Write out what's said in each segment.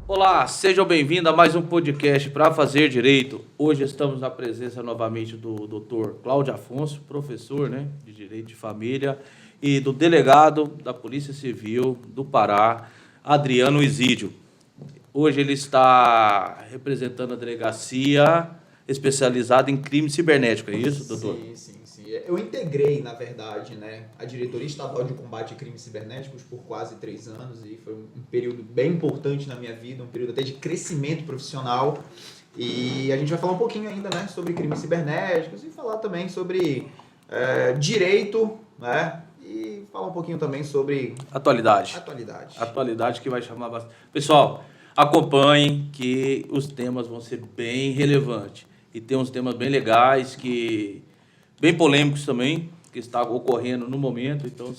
Olá, sejam bem-vindos a mais um podcast para fazer direito. Hoje estamos na presença novamente do Dr. Cláudio Afonso, professor, de Direito de Família, e do delegado da Polícia Civil do Pará, Adriano Isídio. Hoje ele está representando a delegacia especializada em crime cibernético, é isso, doutor? Sim. Eu integrei, na verdade, a Diretoria Estadual de Combate a Crimes Cibernéticos por quase 3 anos e foi um período bem importante na minha vida, um período até de crescimento profissional. E a gente vai falar um pouquinho ainda, sobre crimes cibernéticos e falar também sobre direito, e falar um pouquinho também sobre Atualidade que vai chamar bastante. Pessoal, acompanhem que os temas vão ser bem relevantes. E tem uns temas bem legais, bem polêmicos também, que está ocorrendo no momento. Então,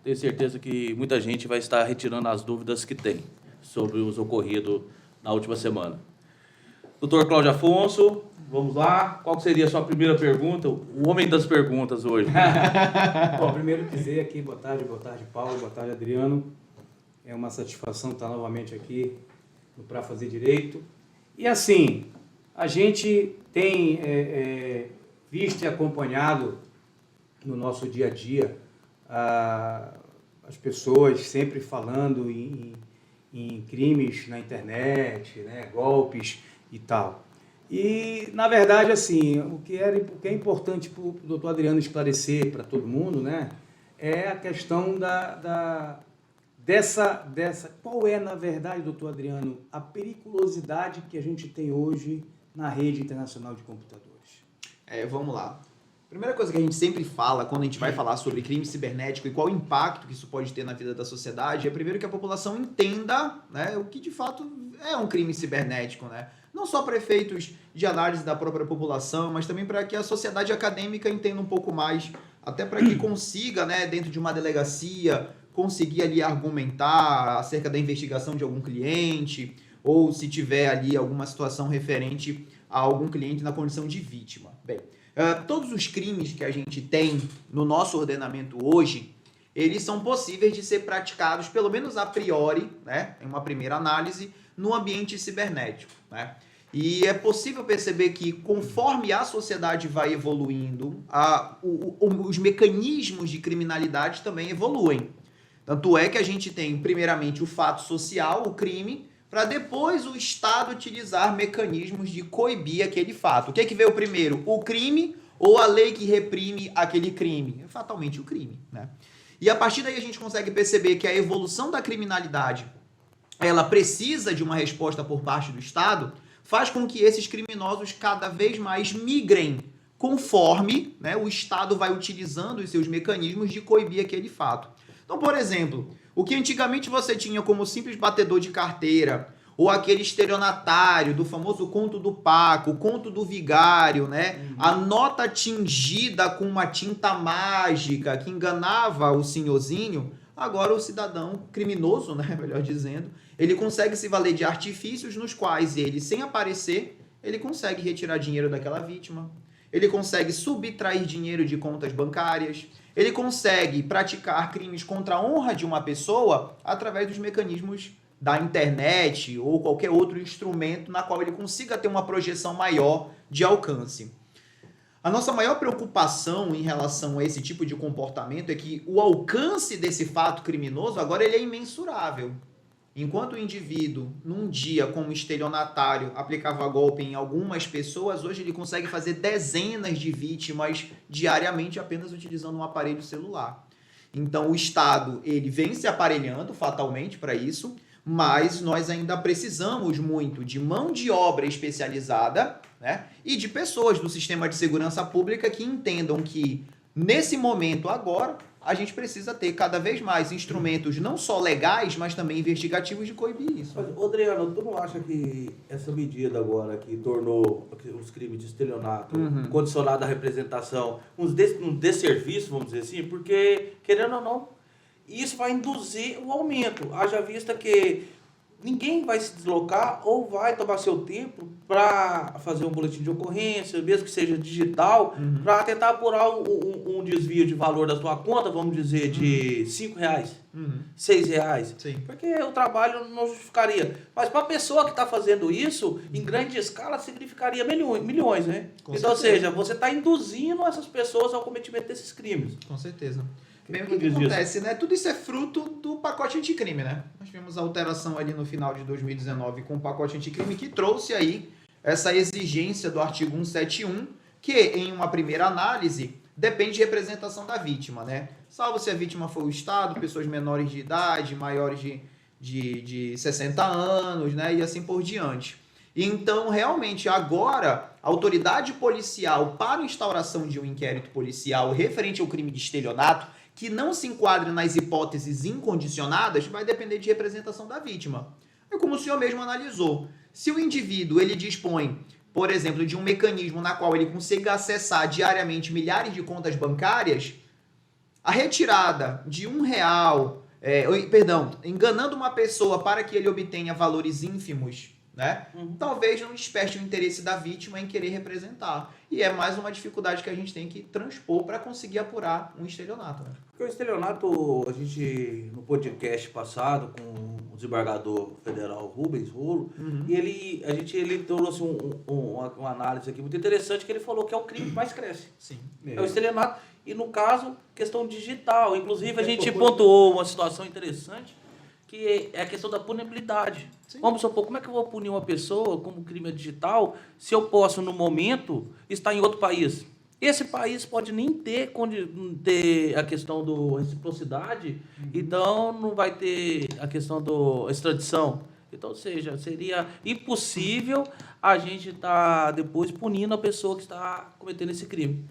tenho certeza que muita gente vai estar retirando as dúvidas que tem sobre os ocorridos na última semana. Doutor Cláudio Afonso, vamos lá. Qual seria a sua primeira pergunta? O homem das perguntas hoje. Bom, primeiro dizer aqui, boa tarde, Paulo, boa tarde, Adriano. É uma satisfação estar novamente aqui no Pra Fazer Direito. E assim, a gente tem visto e acompanhado no nosso dia a dia as pessoas sempre falando em crimes na internet, golpes e tal. E, na verdade, assim, o que é importante para o doutor Adriano esclarecer para todo mundo, é a questão dessa... Qual é, na verdade, doutor Adriano, a periculosidade que a gente tem hoje na rede internacional de computadores? Vamos lá. Primeira coisa que a gente sempre fala quando a gente vai falar sobre crime cibernético e qual o impacto que isso pode ter na vida da sociedade é primeiro que a população entenda o que de fato é um crime cibernético, Não só para efeitos de análise da própria população, mas também para que a sociedade acadêmica entenda um pouco mais, até para que consiga, dentro de uma delegacia, conseguir ali argumentar acerca da investigação de algum cliente, ou se tiver ali alguma situação referente a algum cliente na condição de vítima. Bem, todos os crimes que a gente tem no nosso ordenamento hoje, eles são possíveis de ser praticados, pelo menos a priori, em uma primeira análise, no ambiente cibernético, E é possível perceber que, conforme a sociedade vai evoluindo, os mecanismos de criminalidade também evoluem. Tanto é que a gente tem, primeiramente, o fato social, o crime, para depois o Estado utilizar mecanismos de coibir aquele fato. O que é que veio primeiro? O crime ou a lei que reprime aquele crime? É fatalmente o crime, E a partir daí a gente consegue perceber que a evolução da criminalidade, ela precisa de uma resposta por parte do Estado, faz com que esses criminosos cada vez mais migrem conforme o Estado vai utilizando os seus mecanismos de coibir aquele fato. Então, por exemplo, o que antigamente você tinha como simples batedor de carteira, ou aquele estelionatário do famoso conto do Paco, o conto do vigário, A nota tingida com uma tinta mágica que enganava o senhorzinho, agora o cidadão criminoso, melhor dizendo, ele consegue se valer de artifícios nos quais ele, sem aparecer, ele consegue retirar dinheiro daquela vítima, ele consegue subtrair dinheiro de contas bancárias, ele consegue praticar crimes contra a honra de uma pessoa através dos mecanismos da internet ou qualquer outro instrumento na qual ele consiga ter uma projeção maior de alcance. A nossa maior preocupação em relação a esse tipo de comportamento é que o alcance desse fato criminoso agora ele é imensurável. Enquanto o indivíduo, num dia como estelionatário, aplicava golpe em algumas pessoas, hoje ele consegue fazer dezenas de vítimas diariamente apenas utilizando um aparelho celular. Então o Estado ele vem se aparelhando fatalmente para isso, mas nós ainda precisamos muito de mão de obra especializada e de pessoas do sistema de segurança pública que entendam que, nesse momento agora, a gente precisa ter cada vez mais instrumentos não só legais, mas também investigativos de coibir isso. Mas, Adriano, tu não acha que essa medida agora que tornou os crimes de estelionato condicionado à representação um desserviço, vamos dizer assim, porque, querendo ou não, isso vai induzir o aumento. Haja vista que ninguém vai se deslocar ou vai tomar seu tempo para fazer um boletim de ocorrência, mesmo que seja digital, para tentar apurar um desvio de valor da sua conta, vamos dizer, de R$5, R$6. Sim. Porque o trabalho não justificaria. Mas para a pessoa que está fazendo isso, em grande escala, significaria milhões, né? Então, ou seja, você está induzindo essas pessoas ao cometimento desses crimes. Com certeza. Bem, o que acontece, né? Tudo isso é fruto do pacote anticrime, né? Nós tivemos a alteração ali no final de 2019 com o pacote anticrime que trouxe aí essa exigência do artigo 171, que em uma primeira análise depende de representação da vítima, né? Salvo se a vítima for o Estado, pessoas menores de idade, maiores de 60 anos, né? E assim por diante. Então, realmente, agora, a autoridade policial para a instauração de um inquérito policial referente ao crime de estelionato, que não se enquadre nas hipóteses incondicionadas, vai depender de representação da vítima. É como o senhor mesmo analisou. Se o indivíduo ele dispõe, por exemplo, de um mecanismo na qual ele consiga acessar diariamente milhares de contas bancárias, a retirada de R$1, enganando uma pessoa para que ele obtenha valores ínfimos, né? Talvez não desperte o interesse da vítima em querer representar. E é mais uma dificuldade que a gente tem que transpor para conseguir apurar um estelionato. Né? Porque o estelionato, a gente, no podcast passado, com o desembargador federal Rubens Rolo, e ele trouxe uma análise aqui muito interessante, que ele falou que é o crime que mais cresce. Sim. É o estelionato. E no caso, questão digital. Inclusive, a gente pontuou uma situação interessante, que é a questão da punibilidade. Sim. Vamos supor, como é que eu vou punir uma pessoa como crime digital se eu posso, no momento, estar em outro país? Esse país pode nem ter a questão da reciprocidade, então não vai ter a questão da extradição. Então, ou seja, seria impossível a gente estar depois punindo a pessoa que está cometendo esse crime.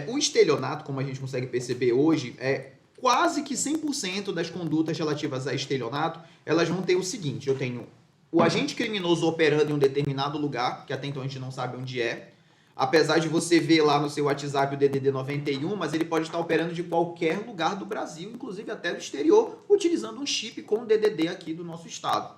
O estelionato, como a gente consegue perceber hoje, quase que 100% das condutas relativas a estelionato, elas vão ter o seguinte: eu tenho o agente criminoso operando em um determinado lugar, que até então a gente não sabe onde é, apesar de você ver lá no seu WhatsApp o DDD 91, mas ele pode estar operando de qualquer lugar do Brasil, inclusive até do exterior, utilizando um chip com o DDD aqui do nosso estado.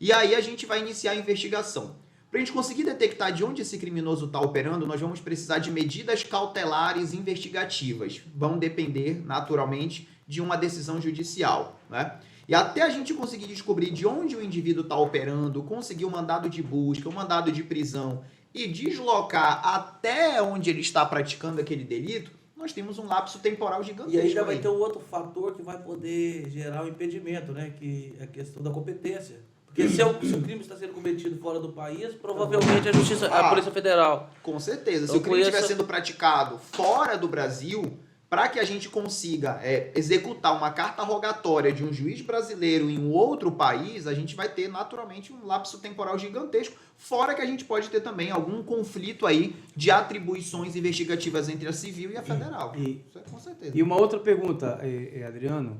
E aí a gente vai iniciar a investigação. Para a gente conseguir detectar de onde esse criminoso está operando, nós vamos precisar de medidas cautelares investigativas. Vão depender, naturalmente, de uma decisão judicial, né? E até a gente conseguir descobrir de onde o indivíduo está operando, conseguir um mandado de busca, um mandado de prisão e deslocar até onde ele está praticando aquele delito, nós temos um lapso temporal gigantesco. E ainda vai ter um outro fator que vai poder gerar o impedimento, né? Que é a questão da competência. Porque se o crime está sendo cometido fora do país, provavelmente a Polícia Federal. Com certeza. Então, se o crime estiver sendo praticado fora do Brasil, para que a gente consiga executar uma carta rogatória de um juiz brasileiro em um outro país, a gente vai ter naturalmente um lapso temporal gigantesco, fora que a gente pode ter também algum conflito aí de atribuições investigativas entre a civil e a federal. Isso é com certeza. E uma outra pergunta, Adriano.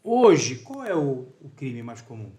Hoje, qual é o crime mais comum?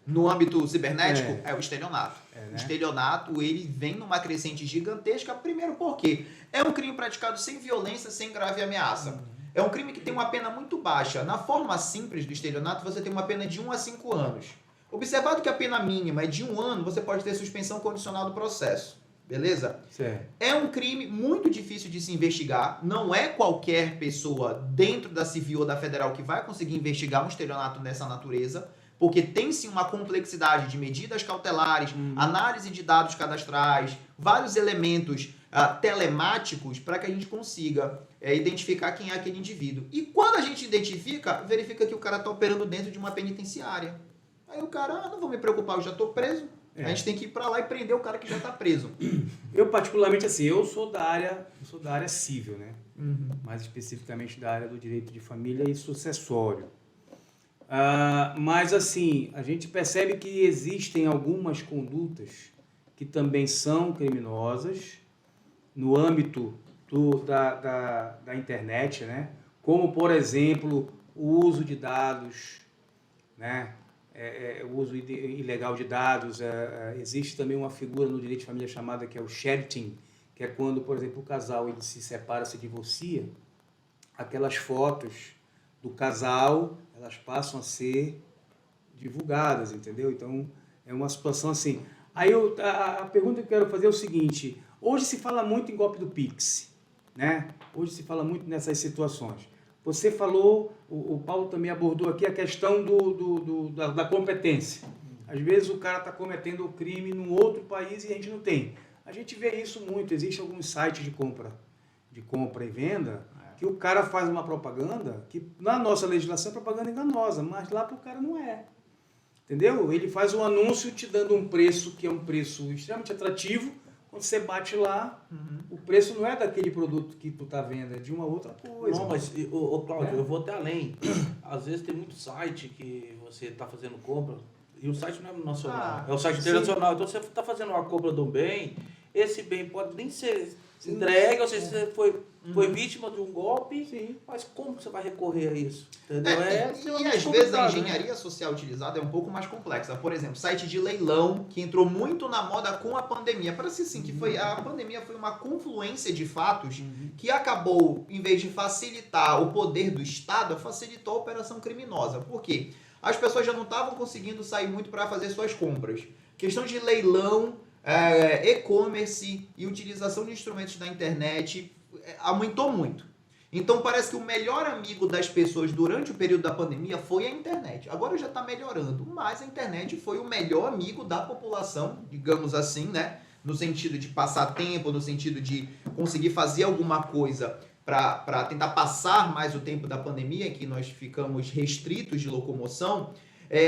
No âmbito cibernético, é o estelionato. Né? O estelionato, ele vem numa crescente gigantesca, primeiro porque é um crime praticado sem violência, sem grave ameaça. É um crime que tem uma pena muito baixa. Na forma simples do estelionato, você tem uma pena de 1 a 5 anos. Observado que a pena mínima é de 1 ano, você pode ter suspensão condicional do processo. Beleza? Certo. É um crime muito difícil de se investigar. Não é qualquer pessoa dentro da civil ou da federal que vai conseguir investigar um estelionato dessa natureza, porque tem sim uma complexidade de medidas cautelares, análise de dados cadastrais, vários elementos telemáticos para que a gente consiga identificar quem é aquele indivíduo. E quando a gente identifica, verifica que o cara está operando dentro de uma penitenciária. Aí o cara, não vou me preocupar, eu já estou preso. A gente tem que ir para lá e prender o cara que já está preso. Eu particularmente, assim, eu sou da área civil, né? Mais especificamente da área do direito de família e sucessório. Mas assim, a gente percebe que existem algumas condutas que também são criminosas no âmbito da internet, né? Como, por exemplo, o uso de dados, né? O uso ilegal de dados. Existe também uma figura no direito de família chamada que é o sharing, que é quando, por exemplo, o casal ele se separa, se divorcia, aquelas fotos do casal elas passam a ser divulgadas, entendeu? Então, é uma situação assim. Aí a pergunta que eu quero fazer é o seguinte, hoje se fala muito em golpe do Pix, né? Hoje se fala muito nessas situações. Você falou, o Paulo também abordou aqui a questão da competência. Às vezes o cara está cometendo o crime num outro país e a gente não tem. A gente vê isso muito, existem alguns sites de compra e venda, que o cara faz uma propaganda, que na nossa legislação é propaganda enganosa, mas lá para o cara não é. Entendeu? Ele faz um anúncio te dando um preço que é um preço extremamente atrativo. Quando você bate lá, o preço não é daquele produto que tu tá vendo, é de uma outra coisa. Não, mas, Cláudio, eu vou até além. Às vezes tem muito site que você está fazendo compra, e o site não é nacional, é o site internacional. Então você está fazendo uma compra de um bem, esse bem pode nem ser entregue, ou seja, você foi vítima de um golpe, mas como você vai recorrer a isso? Entendeu? E às vezes a engenharia social utilizada é um pouco mais complexa. Por exemplo, site de leilão, que entrou muito na moda com a pandemia. Parece assim que a pandemia foi uma confluência de fatos que acabou, em vez de facilitar o poder do Estado, facilitou a operação criminosa. Por quê? As pessoas já não estavam conseguindo sair muito para fazer suas compras. Questão de leilão, e-commerce e utilização de instrumentos da internet aumentou muito. Então parece que o melhor amigo das pessoas durante o período da pandemia foi a internet. Agora já está melhorando, mas a internet foi o melhor amigo da população, digamos assim, né? No sentido de passar tempo, no sentido de conseguir fazer alguma coisa para tentar passar mais o tempo da pandemia, em que nós ficamos restritos de locomoção,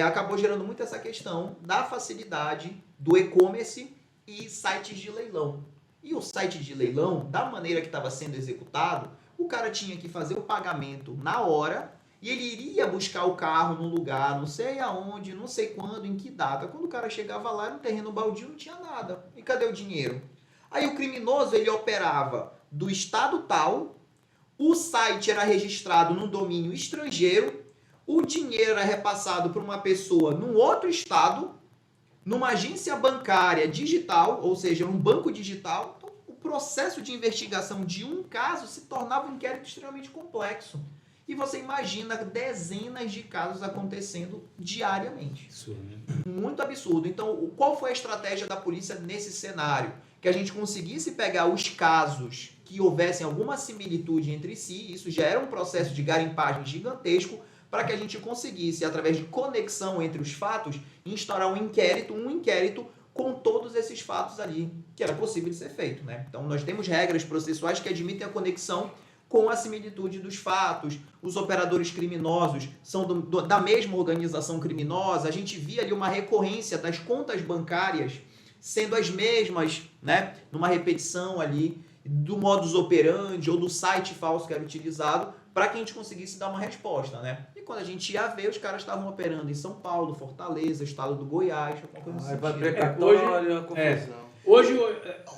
acabou gerando muito essa questão da facilidade do e-commerce e sites de leilão. E o site de leilão, da maneira que estava sendo executado, o cara tinha que fazer o pagamento na hora e ele iria buscar o carro num lugar, não sei aonde, não sei quando, em que data. Quando o cara chegava lá, no terreno baldio, não tinha nada. E cadê o dinheiro? Aí o criminoso, ele operava do estado tal, o site era registrado num domínio estrangeiro, o dinheiro era repassado para uma pessoa num outro estado, numa agência bancária digital, ou seja, um banco digital. Então, o processo de investigação de um caso se tornava um inquérito extremamente complexo. E você imagina dezenas de casos acontecendo diariamente. Absurdo, né? Muito absurdo. Então, qual foi a estratégia da polícia nesse cenário? Que a gente conseguisse pegar os casos que houvessem alguma similitude entre si, isso já era um processo de garimpagem gigantesco, para que a gente conseguisse, através de conexão entre os fatos, instaurar um inquérito com todos esses fatos ali, que era possível de ser feito, né? Então, nós temos regras processuais que admitem a conexão com a similitude dos fatos, os operadores criminosos são da mesma organização criminosa, a gente via ali uma recorrência das contas bancárias sendo as mesmas, né? Numa repetição ali do modus operandi ou do site falso que era utilizado, para que a gente conseguisse dar uma resposta, né? E quando a gente ia ver, os caras estavam operando em São Paulo, Fortaleza, estado do Goiás, alguma coisa assim. Precatória, confusão. Hoje,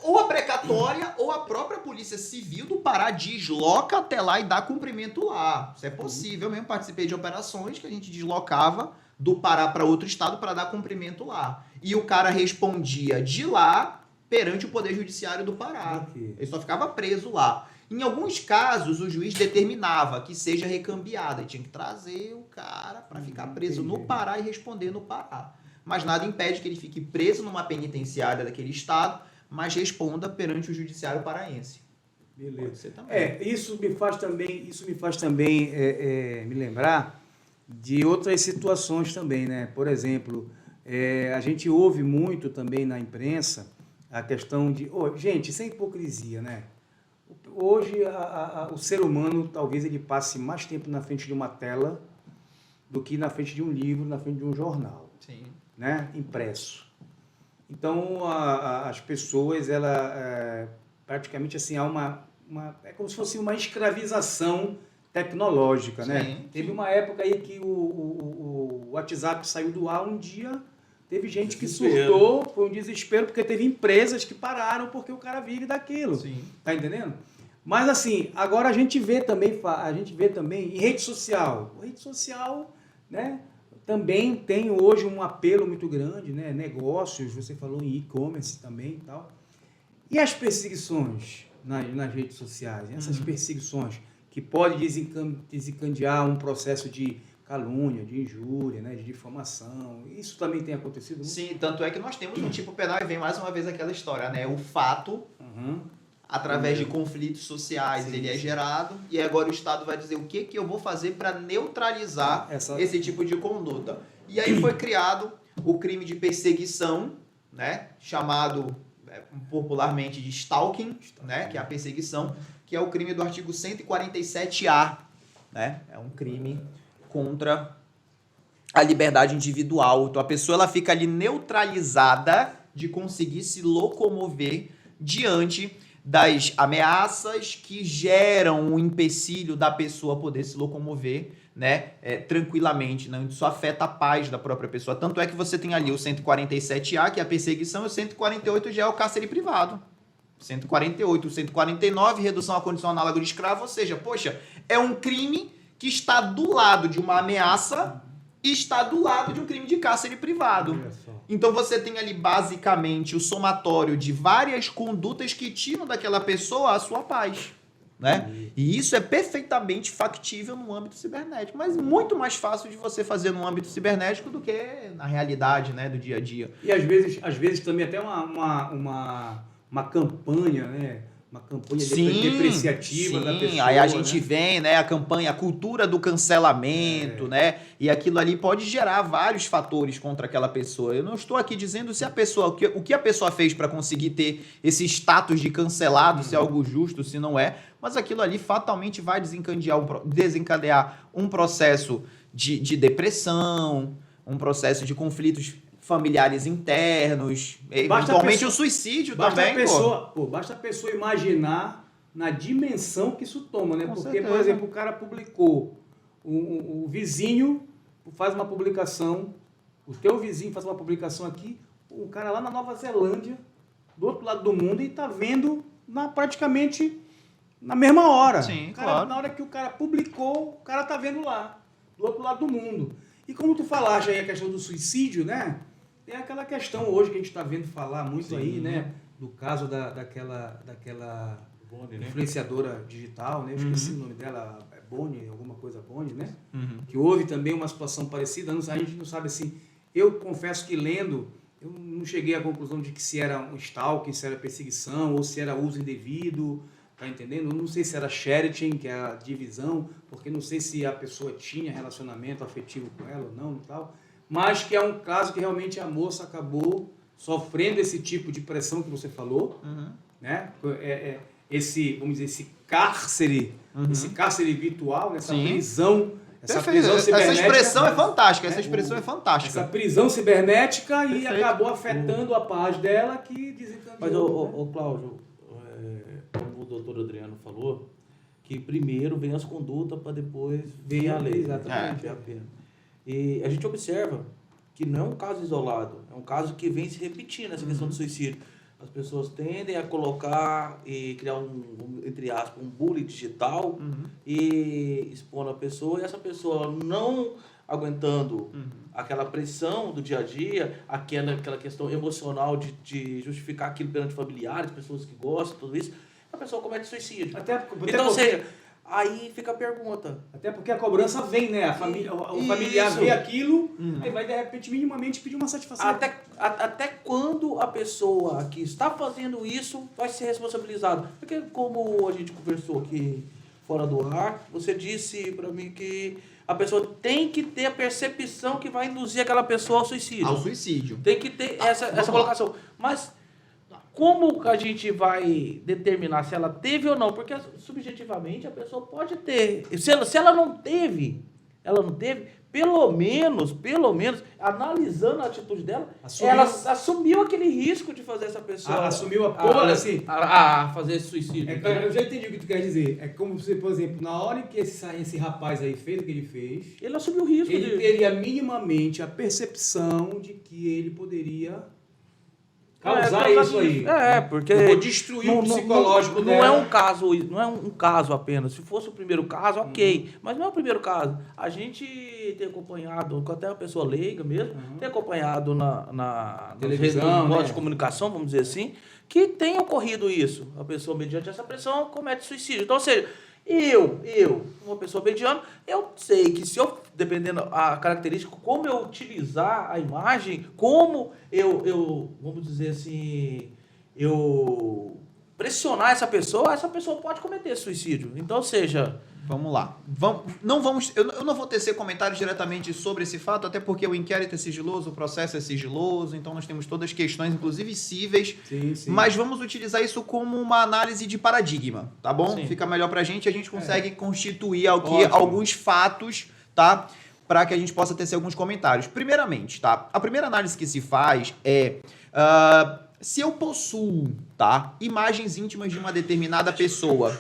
ou a precatória ou a própria Polícia Civil do Pará desloca até lá e dá cumprimento lá. Isso é possível. Eu mesmo participei de operações que a gente deslocava do Pará para outro estado para dar cumprimento lá. E o cara respondia de lá perante o Poder Judiciário do Pará. Ele só ficava preso lá. Em alguns casos, o juiz determinava que seja recambiado. Ele tinha que trazer o cara para ficar preso no Pará e responder no Pará. Mas nada impede que ele fique preso numa penitenciária daquele estado, mas responda perante o judiciário paraense. Beleza. Pode ser também. Isso me faz também me lembrar de outras situações também, né? Por exemplo, a gente ouve muito também na imprensa a questão de... gente, isso é hipocrisia, né? Hoje, o ser humano, talvez ele passe mais tempo na frente de uma tela do que na frente de um livro, na frente de um jornal. Sim. Né? Impresso. Então, as pessoas, praticamente assim, há é como se fosse uma escravização tecnológica, Sim. né? Teve uma época aí que o WhatsApp saiu do ar um dia, teve gente que surtou, foi um desespero, porque teve empresas que pararam porque o cara vive daquilo. Sim. Tá entendendo? Mas assim, agora a gente vê também em rede social. A rede social, né? Também tem hoje um apelo muito grande, né? Negócios, você falou em e-commerce também e tal. E as perseguições nas redes sociais? Essas perseguições que podem desencadear um processo de calúnia, de injúria, né, de difamação. Isso também tem acontecido? Sim, tanto é que nós temos um tipo penal e vem mais uma vez aquela história, né? O fato, através de conflitos sociais, ele é gerado e agora o Estado vai dizer o que eu vou fazer para neutralizar esse tipo de conduta. E aí foi criado o crime de perseguição, né? Chamado popularmente de stalking, né? Que é a perseguição, que é o crime do artigo 147-A, né? É um crime contra a liberdade individual. Então a pessoa ela fica ali neutralizada de conseguir se locomover diante das ameaças que geram o empecilho da pessoa poder se locomover, né, tranquilamente. Não? Isso afeta a paz da própria pessoa. Tanto é que você tem ali o 147-A, que é a perseguição, e o 148 já é o cárcere privado. 148, 149, redução à condição análoga de escravo, ou seja, poxa, é um crime que está do lado de uma ameaça e está do lado de um crime de cárcere privado. Então você tem ali basicamente o somatório de várias condutas que tiram daquela pessoa a sua paz, né? E isso é perfeitamente factível no âmbito cibernético, mas muito mais fácil de você fazer no âmbito cibernético do que na realidade, né, do dia a dia. E às vezes também até uma campanha, né? Uma campanha depreciativa da pessoa. Aí a gente vem, né, a campanha, a cultura do cancelamento, né? E aquilo ali pode gerar vários fatores contra aquela pessoa. Eu não estou aqui dizendo se a pessoa, o que a pessoa fez para conseguir ter esse status de cancelado, se é algo justo, se não é, mas aquilo ali fatalmente vai desencadear um processo de depressão, um processo de conflitos familiares internos, eventualmente o suicídio também. Basta a pessoa imaginar na dimensão que isso toma, né? Com Porque, certeza. por exemplo, o cara publicou, o vizinho faz uma publicação, o teu vizinho faz uma publicação aqui, o cara lá na Nova Zelândia, do outro lado do mundo, e tá vendo praticamente na mesma hora. Sim, cara, claro. Na hora que o cara publicou, o cara tá vendo lá, do outro lado do mundo. E como tu falaste aí a questão do suicídio, né? Tem aquela questão hoje que a gente está vendo falar muito aí, né? Do caso daquela Boni, né? influenciadora digital, né? Eu esqueci o nome dela, Boni, alguma coisa Boni, né? Que houve também uma situação parecida, a gente não sabe assim. Eu confesso que lendo, eu não cheguei à conclusão de que se era um stalking, se era perseguição, ou se era uso indevido, tá entendendo? Eu não sei se era sharing, que é a divisão, porque não sei se a pessoa tinha relacionamento afetivo com ela ou não e tal. Mas que é um caso que realmente a moça acabou sofrendo esse tipo de pressão que você falou, né? Vamos dizer, esse cárcere virtual, né? Essa prisão cibernética. Essa expressão é fantástica, essa prisão cibernética e acabou afetando a paz dela, que desencadeou. Mas, ô Cláudio, como o doutor Adriano falou, que primeiro vem as condutas para depois vir a lei. Exatamente. É a pena. E a gente observa que não é um caso isolado, é um caso que vem se repetindo, essa questão do suicídio. As pessoas tendem a colocar e criar entre aspas, um bullying digital e expor a pessoa, e essa pessoa não aguentando aquela pressão do dia a dia, aquela questão emocional de justificar aquilo perante familiares, pessoas que gostam, tudo isso, a pessoa comete suicídio. Ou seja, aí fica a pergunta. Até porque a cobrança vem, né? O familiar vê aquilo e vai, de repente, minimamente pedir uma satisfação. Até quando a pessoa que está fazendo isso vai ser responsabilizada? Porque, como a gente conversou aqui fora do ar, você disse para mim que a pessoa tem que ter a percepção que vai induzir aquela pessoa ao suicídio. Ao suicídio. Tem que ter essa colocação. Mas como a gente vai determinar se ela teve ou não? Porque subjetivamente a pessoa pode ter. Se ela não teve, pelo menos, analisando a atitude dela, ela assumiu aquele risco de fazer essa pessoa... Assumiu a fazer esse suicídio. Eu já entendi o que tu quer dizer. É como se, por exemplo, na hora que esse rapaz aí fez o que ele fez... Ele assumiu o risco. Ele teria minimamente a percepção de que ele poderia... causar isso aí. Porque eu vou destruir o psicológico dela. Não é um caso apenas. Se fosse o primeiro caso, ok. Mas não é o primeiro caso. A gente tem acompanhado, até uma pessoa leiga mesmo, tem acompanhado na televisão, modo de comunicação, vamos dizer assim, que tem ocorrido isso. A pessoa, mediante essa pressão, comete suicídio. Então, ou seja, uma pessoa mediana, eu sei que se eu, dependendo a característica, como eu utilizar a imagem, como vamos dizer assim, eu pressionar essa pessoa pode cometer suicídio. Então, ou seja... Vamos lá. Eu não vou tecer comentários diretamente sobre esse fato, até porque o inquérito é sigiloso, o processo é sigiloso, então nós temos todas as questões, inclusive cíveis, sim. Mas vamos utilizar isso como uma análise de paradigma, tá bom? Sim. Fica melhor pra gente, a gente consegue constituir aqui alguns fatos, tá? Para que a gente possa tecer alguns comentários. Primeiramente, tá? A primeira análise que se faz é... se eu possuo, tá? Imagens íntimas de uma determinada pessoa...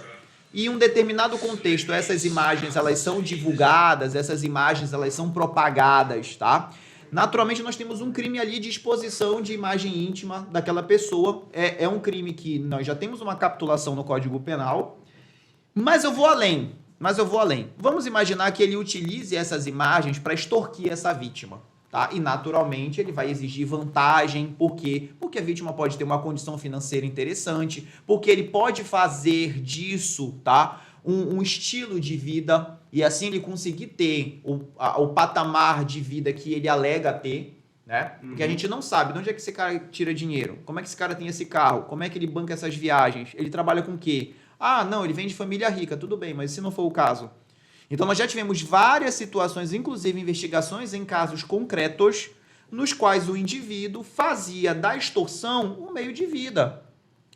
E em um determinado contexto, essas imagens, elas são divulgadas, essas imagens, elas são propagadas, tá? Naturalmente, nós temos um crime ali de exposição de imagem íntima daquela pessoa. É um crime que nós já temos uma capitulação no Código Penal, mas eu vou além. Vamos imaginar que ele utilize essas imagens para extorquir essa vítima. Tá? E, naturalmente, ele vai exigir vantagem. Por quê? Porque a vítima pode ter uma condição financeira interessante, porque ele pode fazer disso, tá? um estilo de vida e, assim, ele conseguir ter o patamar de vida que ele alega ter, né? Porque a gente não sabe de onde é que esse cara tira dinheiro, como é que esse cara tem esse carro, como é que ele banca essas viagens, ele trabalha com o quê? Ah, não, ele vem de família rica, tudo bem, mas se não for o caso... Então, nós já tivemos várias situações, inclusive investigações em casos concretos, nos quais o indivíduo fazia da extorsão um meio de vida.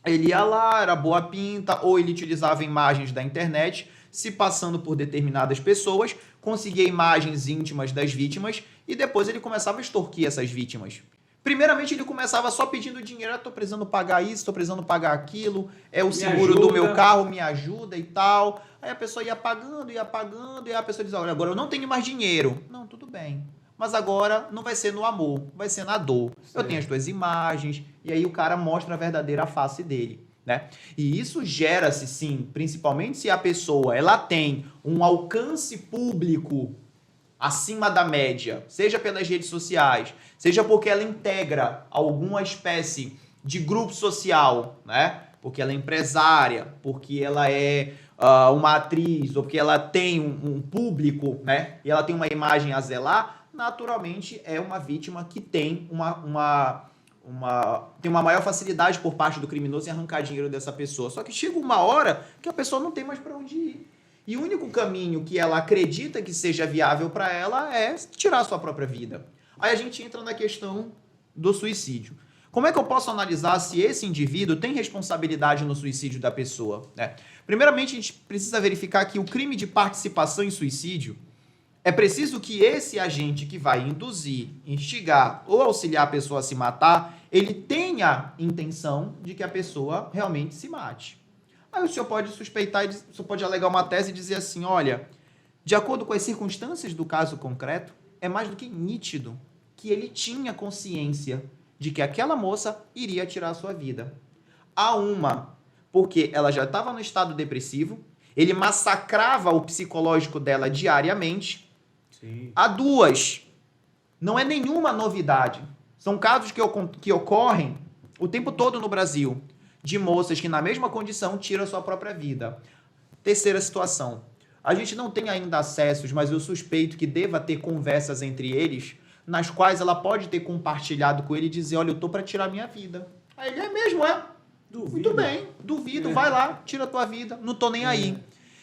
Ele ia lá, era boa pinta, ou ele utilizava imagens da internet, se passando por determinadas pessoas, conseguia imagens íntimas das vítimas e depois ele começava a extorquir essas vítimas. Primeiramente, ele começava só pedindo dinheiro. Estou precisando pagar isso, estou precisando pagar aquilo. É o seguro do meu carro, me ajuda e tal. Aí a pessoa ia pagando, e a pessoa dizia, olha, agora eu não tenho mais dinheiro. Não, tudo bem. Mas agora não vai ser no amor, vai ser na dor. Sim. Eu tenho as tuas imagens. E aí o cara mostra a verdadeira face dele, né? E isso gera-se, sim, principalmente se a pessoa ela tem um alcance público acima da média, seja pelas redes sociais, seja porque ela integra alguma espécie de grupo social, né? Porque ela é empresária, porque ela é uma atriz, ou porque ela tem um público, né? E ela tem uma imagem a zelar, naturalmente é uma vítima que tem uma maior facilidade por parte do criminoso em arrancar dinheiro dessa pessoa. Só que chega uma hora que a pessoa não tem mais para onde ir. E o único caminho que ela acredita que seja viável para ela é tirar a sua própria vida. Aí a gente entra na questão do suicídio. Como é que eu posso analisar se esse indivíduo tem responsabilidade no suicídio da pessoa, né? Primeiramente, a gente precisa verificar que o crime de participação em suicídio é preciso que esse agente que vai induzir, instigar ou auxiliar a pessoa a se matar, ele tenha intenção de que a pessoa realmente se mate. Aí o senhor pode suspeitar, o senhor pode alegar uma tese e dizer assim, olha, de acordo com as circunstâncias do caso concreto, é mais do que nítido que ele tinha consciência de que aquela moça iria tirar a sua vida. A uma, porque ela já estava no estado depressivo, ele massacrava o psicológico dela diariamente. Sim. A duas, não é nenhuma novidade. São casos que ocorrem o tempo todo no Brasil, de moças que na mesma condição tiram a sua própria vida. Terceira situação. A gente não tem ainda acessos, mas eu suspeito que deva ter conversas entre eles, nas quais ela pode ter compartilhado com ele e dizer, olha, eu tô para tirar minha vida. Aí ele é mesmo, é? Duvido. Muito bem, duvido, vai lá, tira a tua vida, não tô nem aí.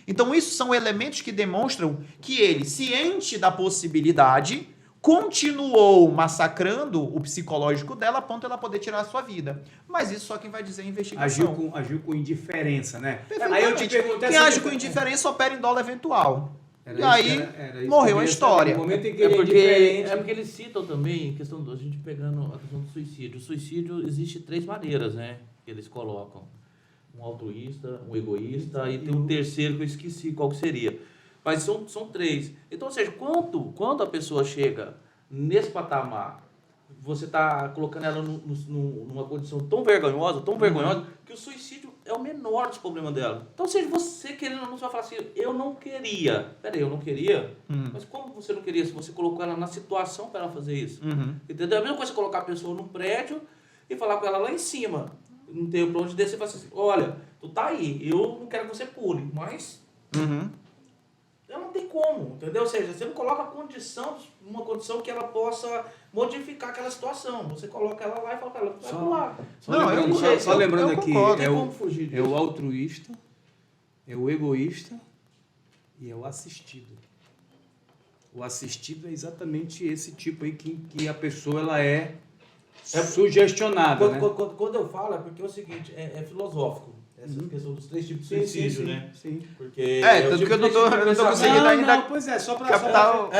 Então isso são elementos que demonstram que ele, ciente da possibilidade, continuou massacrando o psicológico dela a ponto de ela poder tirar a sua vida. Mas isso só quem vai dizer é a investigação. Agiu com indiferença, né? Aí eu te pergunto, quem age com indiferença opera em dolo eventual. E aí, morreu a história. É porque eles citam também a questão a gente pegando a questão do suicídio. O suicídio existe 3 maneiras, né? Que eles colocam. Um altruísta, um egoísta e tem um terceiro que eu esqueci qual que seria. Mas são 3. Então, ou seja, quando a pessoa chega nesse patamar, você está colocando ela numa condição tão vergonhosa, que o suicídio é o menor dos problemas dela. Então, ou seja, você querendo ou não, você vai falar assim, eu não queria. Peraí, eu não queria? Mas como você não queria se você colocou ela na situação para ela fazer isso? Entendeu? A mesma coisa colocar a pessoa num prédio e falar com ela lá em cima. Não tem pra onde descer e falar assim, olha, tu tá aí, eu não quero que você pule, mas Ela não tem como, entendeu? Ou seja, você não coloca uma condição que ela possa modificar aquela situação. Você coloca ela lá e fala para ela, vai pular. Só lembrando aqui, como fugir disso. é o altruísta, é o egoísta e é o assistido. O assistido é exatamente esse tipo aí que a pessoa ela é sugestionada, né? Quando eu falo, é porque é o seguinte, é filosófico. Essa questão dos 3 tipos de suicídio, né? Sim. Porque Tanto que eu não tô conseguindo ainda... Pois é, só para... captar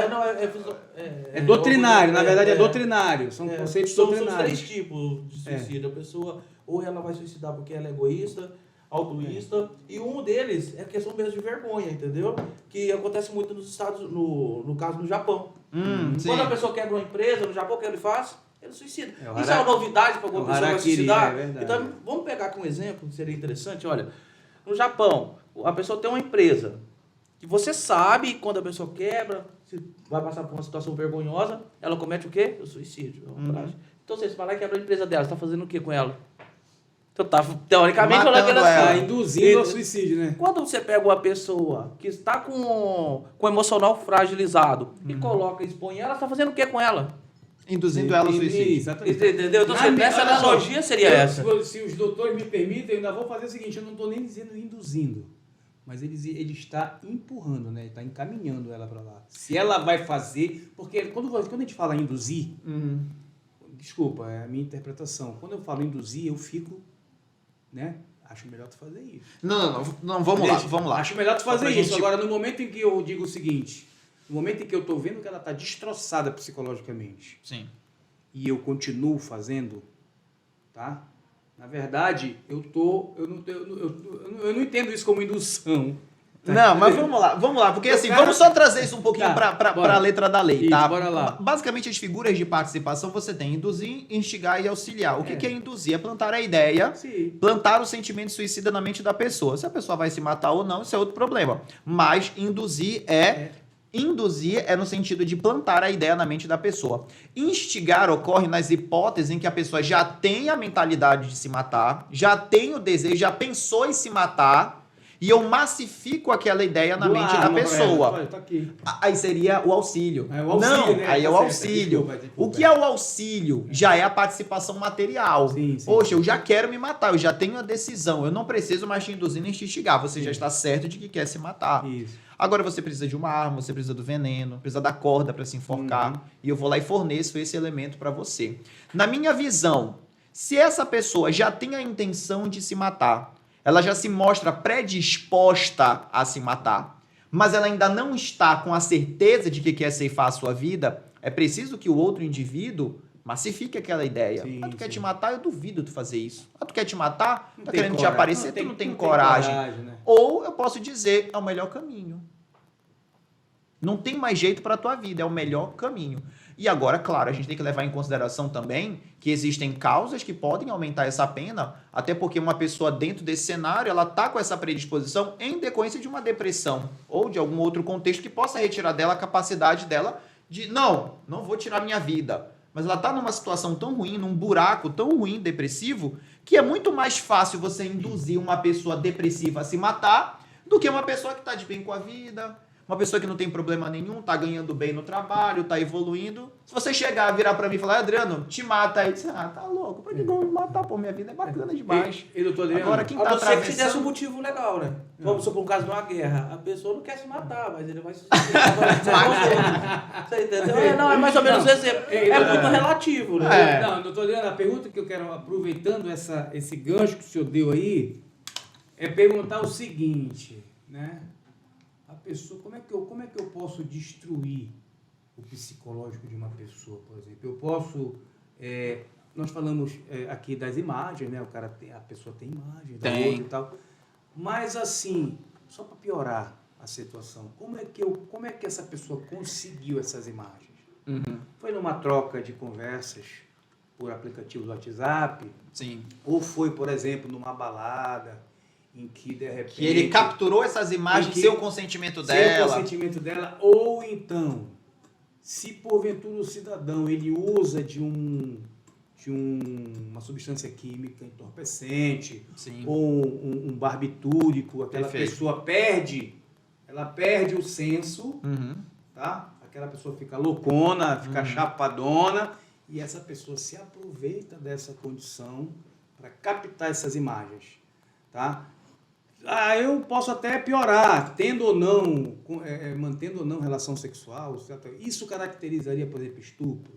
É doutrinário, na verdade é doutrinário. São conceitos doutrinários. São os 3 tipos de suicídio. A pessoa, ou ela vai suicidar porque ela é egoísta, altruísta, e um deles é a questão mesmo de vergonha, entendeu? Que acontece muito nos Estados no caso no Japão. Quando a pessoa quebra uma empresa, no Japão, o que ele faz? Ele suicida. Isso é uma novidade para alguma pessoa que vai suicidar? Então, vamos pegar aqui um exemplo que seria interessante. Olha, no Japão, a pessoa tem uma empresa que você sabe quando a pessoa quebra, se vai passar por uma situação vergonhosa, ela comete o quê? O suicídio. Então, você vai lá e quebra a empresa dela. Você está fazendo o quê com ela? Então, teoricamente, ela induzindo ao suicídio, né? Quando você pega uma pessoa que está com o emocional fragilizado e coloca, expõe ela, você está fazendo o quê com ela? Induzindo ela ao suicídio. Exatamente. Entendeu? Então, essa analogia seria essa. Se os doutores me permitem, eu ainda vou fazer o seguinte, eu não estou nem dizendo induzindo, mas ele está empurrando, né? Ele está encaminhando ela para lá. Se ela vai fazer... Porque quando a gente fala induzir, desculpa, é a minha interpretação. Quando eu falo induzir, eu fico, né? Acho melhor tu fazer isso. Não, vamos lá. Acho melhor tu fazer isso. Agora, no momento em que eu digo o seguinte... No momento em que eu estou vendo que ela está destroçada psicologicamente, sim, e eu continuo fazendo, tá? Na verdade, eu não entendo isso como indução. Tá? Não, mas vamos lá, porque assim, vamos só trazer isso um pouquinho para a letra da lei, tá? Bora lá. Basicamente, as figuras de participação você tem induzir, instigar e auxiliar. O que é induzir? É plantar a ideia, plantar o sentimento suicida na mente da pessoa. Se a pessoa vai se matar ou não, isso é outro problema. Mas induzir no sentido de plantar a ideia na mente da pessoa. Instigar ocorre nas hipóteses em que a pessoa já tem a mentalidade de se matar, já tem o desejo, já pensou em se matar, e eu massifico aquela ideia na mente da pessoa. Olha, tá aqui. Aí seria o auxílio. Aí é o auxílio. O que é o auxílio? Já é a participação material. Sim. Poxa, eu já quero me matar, eu já tenho a decisão, eu não preciso mais te induzir nem te instigar, você já está certo de que quer se matar. Isso. Agora você precisa de uma arma, você precisa do veneno, precisa da corda para se enforcar, e eu vou lá e forneço esse elemento para você. Na minha visão, se essa pessoa já tem a intenção de se matar, ela já se mostra predisposta a se matar, mas ela ainda não está com a certeza de que quer ceifar a sua vida, é preciso que o outro indivíduo massifique aquela ideia. Tu quer te matar? Eu duvido tu fazer isso. Tu quer te matar? Tá querendo te aparecer? Tu não tem coragem. Né? Ou eu posso dizer, é o melhor caminho. Não tem mais jeito para a tua vida, é o melhor caminho. E agora, claro, a gente tem que levar em consideração também que existem causas que podem aumentar essa pena, até porque uma pessoa dentro desse cenário, ela tá com essa predisposição em decorrência de uma depressão ou de algum outro contexto que possa retirar dela a capacidade dela de, não vou tirar minha vida. Mas ela tá numa situação tão ruim, num buraco tão ruim, depressivo, que é muito mais fácil você induzir uma pessoa depressiva a se matar do que uma pessoa que tá de bem com a vida, uma pessoa que não tem problema nenhum, tá ganhando bem no trabalho, tá evoluindo. Se você chegar, virar pra mim e falar, Adriano, te mata aí, você, tá louco, pra que eu vou me matar? Pô, minha vida é bacana demais. E doutor Adriano, agora quem tá atravessando... Se tivesse um motivo legal, né? Vamos supor um caso de uma guerra. A pessoa não quer se matar, mas ele vai se suicidar. Você entendeu? Não, é mais ou menos o exemplo. É muito relativo, né? Não, doutor Adriano, a pergunta que eu quero, aproveitando esse gancho que o senhor deu aí, é perguntar o seguinte, né? A pessoa, como é que eu posso destruir o psicológico de uma pessoa, por exemplo? Eu posso, nós falamos aqui das imagens, né? A pessoa tem imagem, da outra e tal. Mas assim, só para piorar a situação, como é que essa pessoa conseguiu essas imagens? Foi numa troca de conversas por aplicativo do WhatsApp? Sim. Ou foi, por exemplo, numa balada em que, de repente... Que ele capturou essas imagens sem o consentimento dela. Sem o consentimento dela. Ou então, se porventura o cidadão ele usa de uma substância química entorpecente, Sim. ou um barbitúrico, aquela pessoa perde ela perde o senso, tá? Aquela pessoa fica loucona, fica chapadona, e essa pessoa se aproveita dessa condição para captar essas imagens, tá? Eu posso até piorar, tendo ou não, mantendo ou não relação sexual, isso caracterizaria, por exemplo, estupro,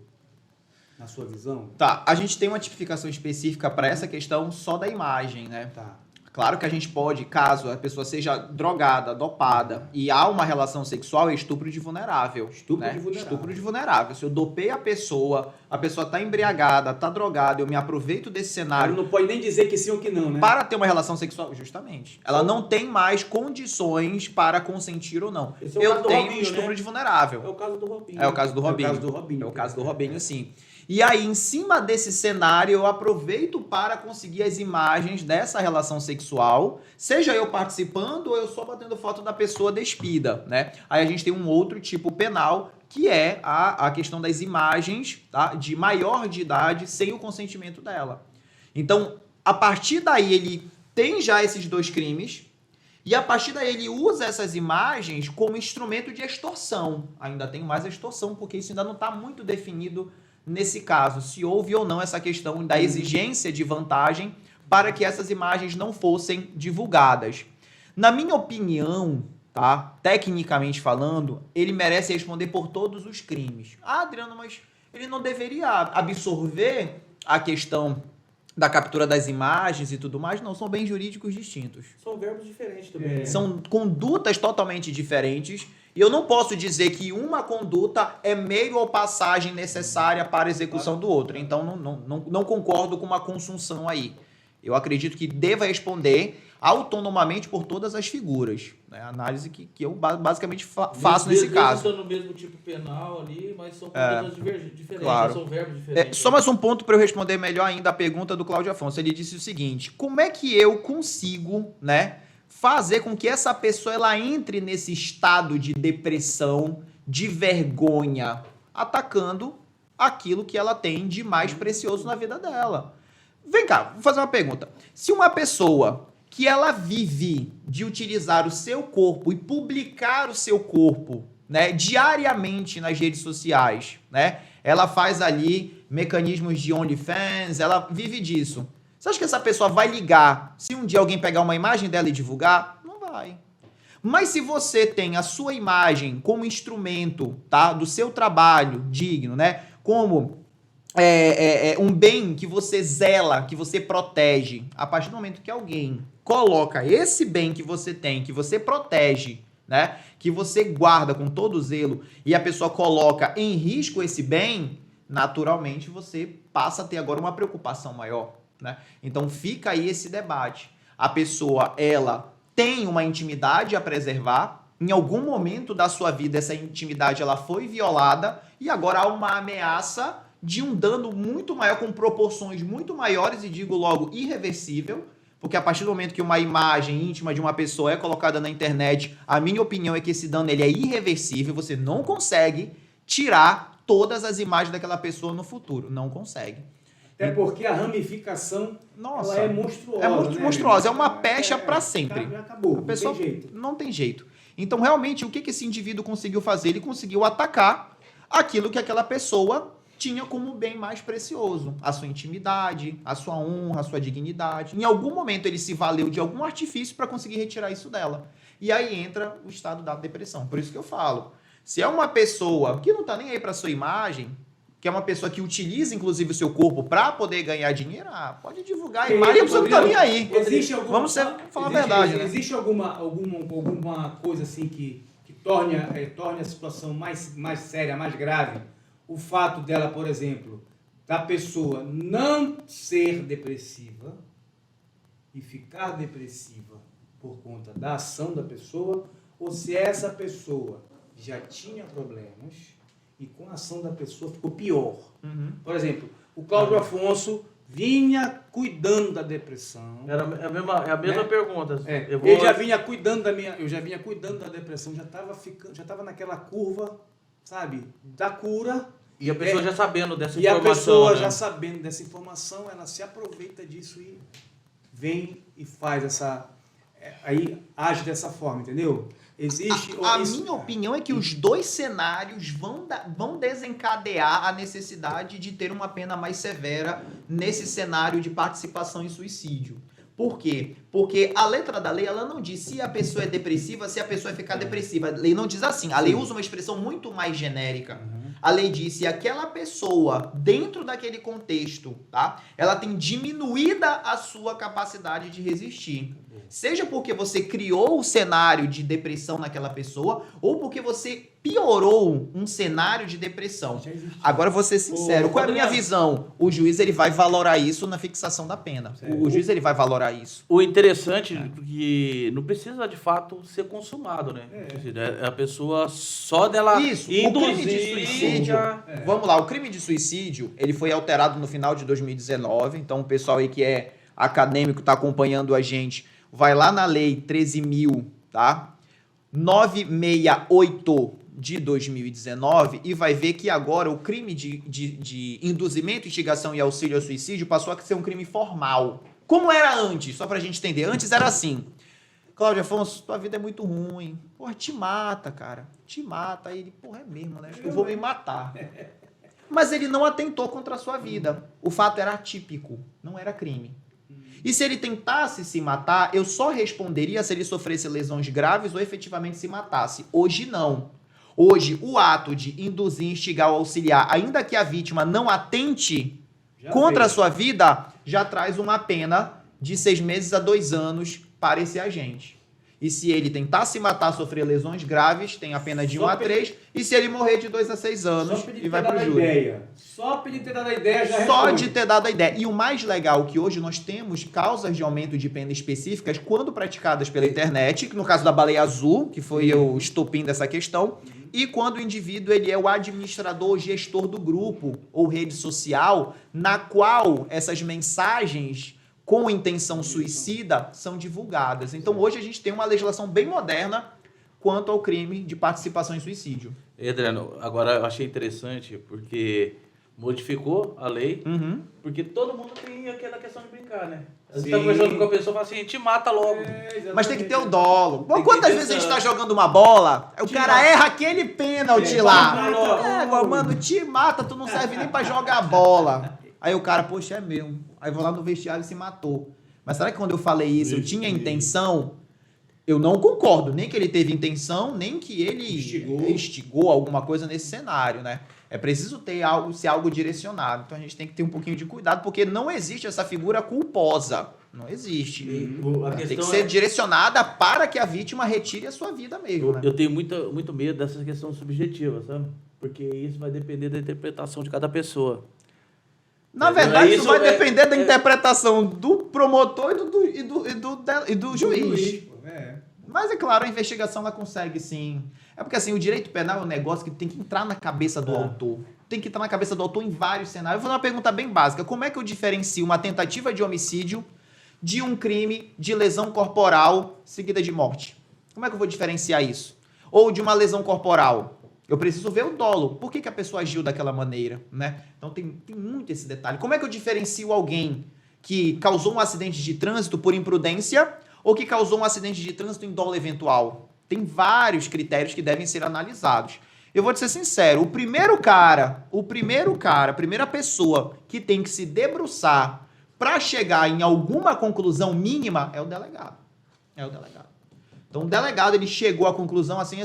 na sua visão? Tá, a gente tem uma tipificação específica para essa questão só da imagem, né? Tá. Claro que a gente pode, caso a pessoa seja drogada, dopada e há uma relação sexual, é estupro de vulnerável. Estupro né? de vulnerável. Estupro de vulnerável. Se eu dopei a pessoa tá embriagada, tá drogada, eu me aproveito desse cenário. Ela não pode nem dizer que sim ou que não, né? Para ter uma relação sexual, justamente. Ela não tem mais condições para consentir ou não. Esse é o Eu caso do tenho Robinho, um estupro né? de vulnerável. É o caso do Robinho. É o caso do Robinho. É o caso do Robinho. É o caso do Robinho, sim. E aí, em cima desse cenário, eu aproveito para conseguir as imagens dessa relação sexual, seja eu participando ou eu só batendo foto da pessoa despida, né? Aí a gente tem um outro tipo penal, que é a questão das imagens, tá? De maior de idade sem o consentimento dela. Então, a partir daí, ele tem já esses dois crimes, e a partir daí ele usa essas imagens como instrumento de extorsão. Ainda tem mais extorsão, porque isso ainda não está muito definido nesse caso, se houve ou não essa questão da exigência de vantagem para que essas imagens não fossem divulgadas. Na minha opinião, tá? Tecnicamente falando, ele merece responder por todos os crimes. Adriano, mas ele não deveria absorver a questão da captura das imagens e tudo mais? Não, são bens jurídicos distintos. São verbos diferentes também. São condutas totalmente diferentes. E eu não posso dizer que uma conduta é meio ou passagem necessária para a execução do outro. Então, não concordo com uma consunção aí. Eu acredito que deva responder autonomamente por todas as figuras. Né? A análise que eu basicamente faço nesse caso. Estão no mesmo tipo penal ali, mas são condutas diferentes, claro. são verbos diferentes. Só mais um ponto para eu responder melhor ainda a pergunta do Cláudio Afonso. Ele disse o seguinte: como é que eu consigo, né, fazer com que essa pessoa ela entre nesse estado de depressão, de vergonha, atacando aquilo que ela tem de mais precioso na vida dela? Vem cá, vou fazer uma pergunta. Se uma pessoa que ela vive de utilizar o seu corpo e publicar o seu corpo, né, diariamente nas redes sociais, né, ela faz ali mecanismos de OnlyFans, ela vive disso. Você acha que essa pessoa vai ligar se um dia alguém pegar uma imagem dela e divulgar? Não vai. Mas se você tem a sua imagem como instrumento, tá, do seu trabalho digno, né, como um bem que você zela, que você protege, a partir do momento que alguém coloca esse bem que você tem, que você protege, né, que você guarda com todo zelo, e a pessoa coloca em risco esse bem, naturalmente você passa a ter agora uma preocupação maior. Né? Então fica aí esse debate. A pessoa, ela tem uma intimidade a preservar, em algum momento da sua vida essa intimidade ela foi violada e agora há uma ameaça de um dano muito maior, com proporções muito maiores, e digo logo irreversível, porque a partir do momento que uma imagem íntima de uma pessoa é colocada na internet, a minha opinião é que esse dano ele é irreversível, você não consegue tirar todas as imagens daquela pessoa no futuro, não consegue. Até porque a ramificação ela é monstruosa. É monstruosa, é uma pecha para sempre. Acabou, a pessoa não tem jeito. Não tem jeito. Então, realmente, o que esse indivíduo conseguiu fazer? Ele conseguiu atacar aquilo que aquela pessoa tinha como bem mais precioso. A sua intimidade, a sua honra, a sua dignidade. Em algum momento, ele se valeu de algum artifício para conseguir retirar isso dela. E aí entra o estado da depressão. Por isso que eu falo, se é uma pessoa que não está nem aí para sua imagem, que é uma pessoa que utiliza, inclusive, o seu corpo para poder ganhar dinheiro, pode divulgar a imagem, a pessoa não está nem aí. Existe alguma, falar a verdade. Existe alguma coisa assim que torne a situação mais séria, mais grave? O fato dela, por exemplo, da pessoa não ser depressiva e ficar depressiva por conta da ação da pessoa, ou se essa pessoa já tinha problemas e com a ação da pessoa ficou pior. Uhum. Por exemplo, o Cláudio Afonso vinha cuidando da depressão. É a mesma pergunta. Eu já vinha cuidando da depressão, já estava naquela curva, sabe, da cura. E a pessoa já sabendo dessa informação. E a pessoa já sabendo dessa informação, ela se aproveita disso e vem e faz aí age dessa forma, entendeu? Existe... A minha opinião é que os dois cenários vão desencadear a necessidade de ter uma pena mais severa nesse cenário de participação em suicídio. Por quê? Porque a letra da lei, ela não diz se a pessoa é depressiva, se a pessoa vai ficar depressiva. A lei não diz assim. A lei usa uma expressão muito mais genérica. A lei diz se aquela pessoa, dentro daquele contexto, tá? Ela tem diminuída a sua capacidade de resistir. Seja porque você criou o cenário de depressão naquela pessoa, ou porque você piorou um cenário de depressão. Agora, eu vou ser sincero, qual é a minha visão? O juiz ele vai valorar isso na fixação da pena. O juiz ele vai valorar isso. O interessante é que não precisa, de fato, ser consumado, né? A pessoa, só dela Isso, induzir... o crime de suicídio... Vamos lá, o crime de suicídio, ele foi alterado no final de 2019, então o pessoal aí que é acadêmico, está acompanhando a gente, vai lá na lei 13.000, tá? 968 de 2019 e vai ver que agora o crime de induzimento, instigação e auxílio ao suicídio passou a ser um crime formal. Como era antes? Só pra gente entender. Antes era assim. Cláudio Afonso, tua vida é muito ruim. Porra, te mata, cara. Te mata. Aí ele, porra, é mesmo, né? Acho que eu vou me matar. Mas ele não atentou contra a sua vida. O fato era atípico, não era crime. E se ele tentasse se matar, eu só responderia se ele sofresse lesões graves ou efetivamente se matasse. Hoje não. Hoje, o ato de induzir, instigar ou auxiliar, ainda que a vítima não atente contra a sua vida, já traz uma pena de 6 meses a 2 anos para esse agente. E se ele tentar se matar, sofrer lesões graves, tem a pena de 1 a 3. E se ele morrer, de 2 a 6 anos e vai para o júri. Só pra ele ter dado a ideia já Só responde. de ter dado a ideia. E o mais legal que hoje nós temos causas de aumento de pena específicas quando praticadas pela internet, que no caso da baleia azul, que foi o estopim dessa questão, e quando o indivíduo ele é o administrador, gestor do grupo ou rede social, na qual essas mensagens com intenção suicida são divulgadas. Então hoje a gente tem uma legislação bem moderna quanto ao crime de participação em suicídio. Adriano, agora eu achei interessante porque modificou a lei, porque todo mundo tem aquela questão de brincar, né? Você tá conversando com a pessoa e fala assim, te mata logo. Mas tem que ter o dolo. Quantas vezes a gente tá jogando uma bola, o cara erra aquele pênalti lá. Mano, te mata, tu não serve nem pra jogar a bola. Aí o cara, poxa, é meu. Aí vou lá no vestiário e se matou. Mas será que quando eu falei isso, eu tinha intenção? Eu não concordo, nem que ele teve intenção, nem que ele instigou alguma coisa nesse cenário, né? É preciso ser algo direcionado. Então a gente tem que ter um pouquinho de cuidado, porque não existe essa figura culposa. Não existe. Tem que ser direcionada para que a vítima retire a sua vida mesmo. Né? Eu tenho muito medo dessa questão subjetiva, sabe? Porque isso vai depender da interpretação de cada pessoa. Na verdade, isso vai depender da interpretação do promotor e do juiz. Mas, é claro, a investigação ela consegue, sim. É porque, assim, o direito penal é um negócio que tem que entrar na cabeça do autor. Tem que entrar na cabeça do autor em vários cenários. Eu vou fazer uma pergunta bem básica. Como é que eu diferencio uma tentativa de homicídio de um crime de lesão corporal seguida de morte? Como é que eu vou diferenciar isso? Ou de uma lesão corporal? Eu preciso ver o dolo. Por que a pessoa agiu daquela maneira, né? Então tem muito esse detalhe. Como é que eu diferencio alguém que causou um acidente de trânsito por imprudência ou que causou um acidente de trânsito em dolo eventual? Tem vários critérios que devem ser analisados. Eu vou te ser sincero, a primeira pessoa que tem que se debruçar para chegar em alguma conclusão mínima é o delegado. Então, o delegado, ele chegou à conclusão assim,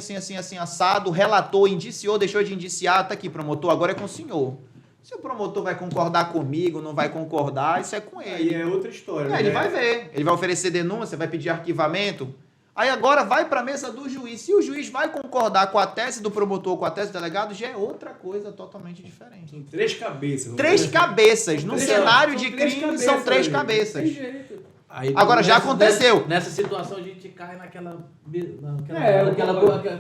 assado, relatou, indiciou, deixou de indiciar, tá aqui, promotor, agora é com o senhor. Se o promotor vai concordar comigo, não vai concordar, isso é com ele. Aí é outra história, né? Ele vai ver, ele vai oferecer denúncia, vai pedir arquivamento. Aí agora vai para a mesa do juiz. Se o juiz vai concordar com a tese do promotor, com a tese do delegado, já é outra coisa totalmente diferente. São 3 cabeças. 3 cabeças. Num cenário de crime, são 3 cabeças. Tem jeito. Aí, agora, já aconteceu. Nessa situação, a gente cai naquela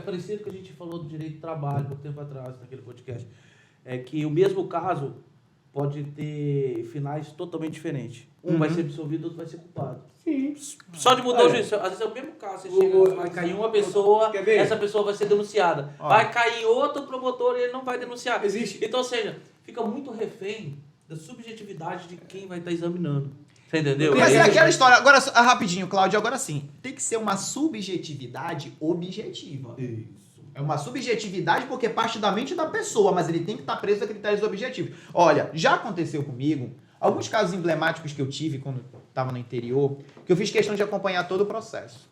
parecido que a gente falou do direito do trabalho, pouco tempo atrás, naquele podcast. É que o mesmo caso pode ter finais totalmente diferentes. Um vai ser absolvido, outro vai ser culpado. Sim. Só de mudar o juiz. Às vezes é o mesmo caso. Você chega, vai cair uma pessoa, essa pessoa vai ser denunciada. Vai cair outro promotor e ele não vai denunciar. Existe. Então, ou seja, fica muito refém da subjetividade de quem vai estar examinando. Você entendeu? Mas é aquela história, agora, rapidinho, Cláudio, agora sim, tem que ser uma subjetividade objetiva. Isso. É uma subjetividade porque parte da mente da pessoa, mas ele tem que estar preso a critérios objetivos. Olha, já aconteceu comigo, alguns casos emblemáticos que eu tive quando estava no interior, que eu fiz questão de acompanhar todo o processo.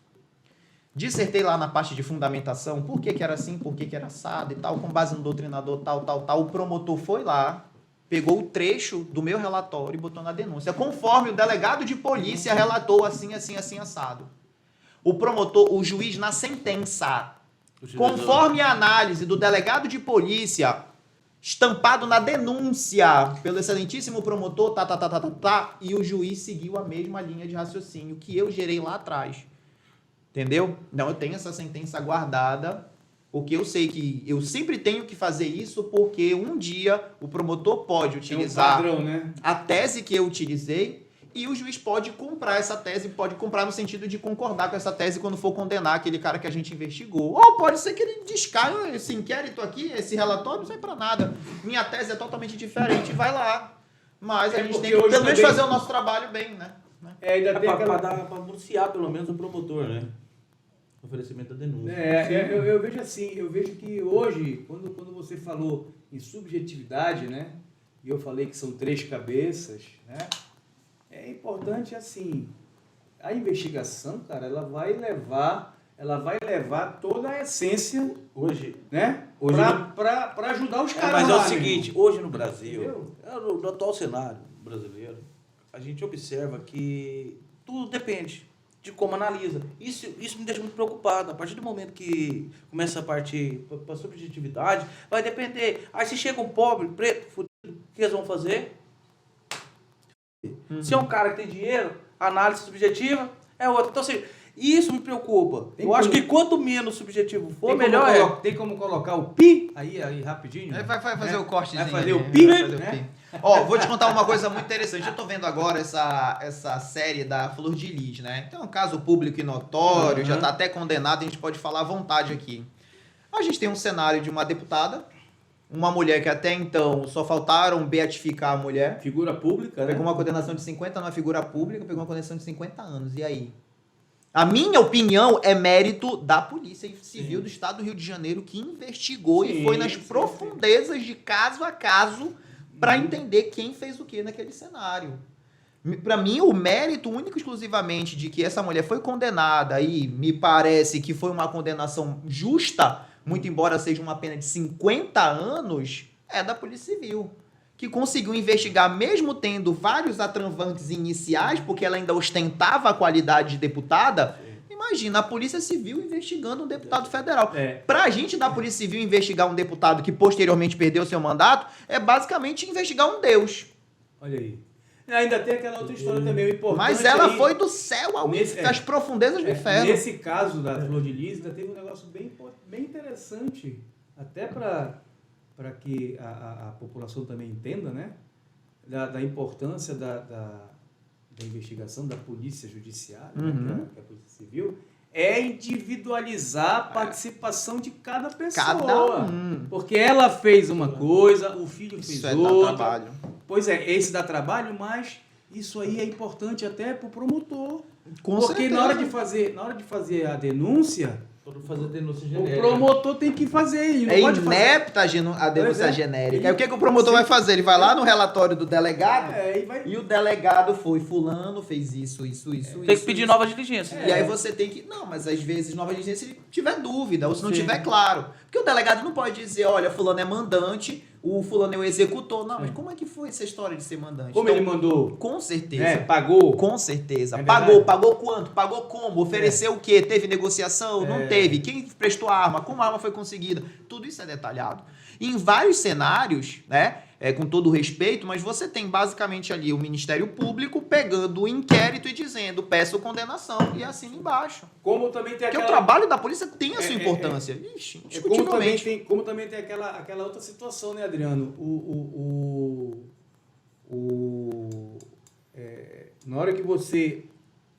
Dissertei lá na parte de fundamentação, por que era assim, por que era assado e tal, com base no doutrinador tal. O promotor foi lá, pegou o trecho do meu relatório e botou na denúncia, conforme o delegado de polícia relatou assim, assado. O promotor, o juiz na sentença, conforme a análise do delegado de polícia, estampado na denúncia pelo excelentíssimo promotor, e o juiz seguiu a mesma linha de raciocínio que eu gerei lá atrás. Entendeu? Não, eu tenho essa sentença guardada, porque eu sei que eu sempre tenho que fazer isso, porque um dia o promotor pode utilizar padrão, né? a tese que eu utilizei e o juiz pode comprar essa tese, pode comprar no sentido de concordar com essa tese quando for condenar aquele cara que a gente investigou. Ou pode ser que ele descaia esse inquérito aqui, esse relatório, não sai pra nada. Minha tese é totalmente diferente, vai lá. Mas a gente tem que pelo menos fazer o nosso trabalho bem, né? Ainda tem Pra anunciar pelo menos o promotor, né? Oferecimento da denúncia. Eu vejo assim, eu vejo que hoje, quando você falou em subjetividade, né? E eu falei que são 3 cabeças, né? É importante assim, a investigação, cara, ela vai levar toda a essência Hoje, né? Hoje para ajudar os caras. mas é lá, o seguinte, hoje no Brasil, entendeu? no atual cenário brasileiro, a gente observa que tudo depende de como analisa. Isso me deixa muito preocupado. A partir do momento que começa a partir para subjetividade, vai depender. Aí se chega um pobre, preto, fudido, o que eles vão fazer? Se é um cara que tem dinheiro, a análise subjetiva é outra. Então, assim, isso me preocupa. Acho que quanto menos subjetivo for, melhor é. Tem como colocar o pi aí rapidinho? Vai fazer o cortezinho. Vai fazer ali, o pi, vai fazer né? o pi. Ó, vou te contar uma coisa muito interessante. Eu tô vendo agora essa série da Flor de Lis, né? Então é um caso público e notório, já tá até condenado, a gente pode falar à vontade aqui. A gente tem um cenário de uma deputada, uma mulher que até então só faltaram beatificar a mulher. Figura pública, né? Pegou uma condenação de 50 numa figura pública, pegou uma condenação de 50 anos. E aí? A minha opinião é mérito da Polícia Civil do Estado do Rio de Janeiro, que investigou e foi nas profundezas de caso a caso para entender quem fez o que naquele cenário. Para mim, o mérito único e exclusivamente de que essa mulher foi condenada e me parece que foi uma condenação justa, muito embora seja uma pena de 50 anos, é da Polícia Civil, que conseguiu investigar mesmo tendo vários atravantes iniciais, porque ela ainda ostentava a qualidade de deputada. Imagina, a Polícia Civil investigando um deputado federal. Pra gente da Polícia Civil investigar um deputado que posteriormente perdeu seu mandato, é basicamente investigar um deus. Olha aí. Ainda tem aquela outra história também, o importante. Mas ela aí, foi do céu às profundezas do inferno. Nesse caso da Flor de Lis, ainda teve um negócio bem interessante, até para que a população também entenda, né? Da importância da investigação da polícia judiciária, né, que é a Polícia Civil, é individualizar a participação de cada pessoa. Cada um. Porque ela fez uma coisa, o filho fez Isso outra. dá trabalho. Pois é, esse dá trabalho, mas isso aí é importante até para o promotor. Com porque certeza. na hora de fazer a denúncia, Fazer denúncia o genérica. promotor tem que fazer. Ele não pode inepta a denúncia genérica. Aí o que o promotor Sim. vai fazer? Ele vai lá no relatório do delegado fazer. e o delegado foi, fulano fez isso. Tem que pedir nova diligência. E aí você tem que... Não, mas às vezes nova diligência se ele tiver dúvida, ou se não tiver claro. Porque o delegado não pode dizer, olha, fulano é mandante, o fulano é o executor. Não, mas como é que foi essa história de ser mandante? Como Então, ele mandou? com certeza. Pagou? Com certeza. É Pagou quanto? Pagou como? Ofereceu o quê? Teve negociação? Não teve? Quem prestou a arma? Como a arma foi conseguida? Tudo isso é detalhado. E em vários cenários, né? Com todo o respeito, mas você tem basicamente ali o Ministério Público pegando o inquérito e dizendo, peço condenação, e assina embaixo. Como também tem Porque o trabalho da polícia tem a sua importância. Ixi, indiscutivelmente. Como também tem aquela outra situação, né, Adriano? Na hora que você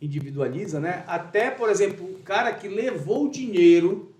individualiza, né? Até, por exemplo, o cara que levou o dinheiro,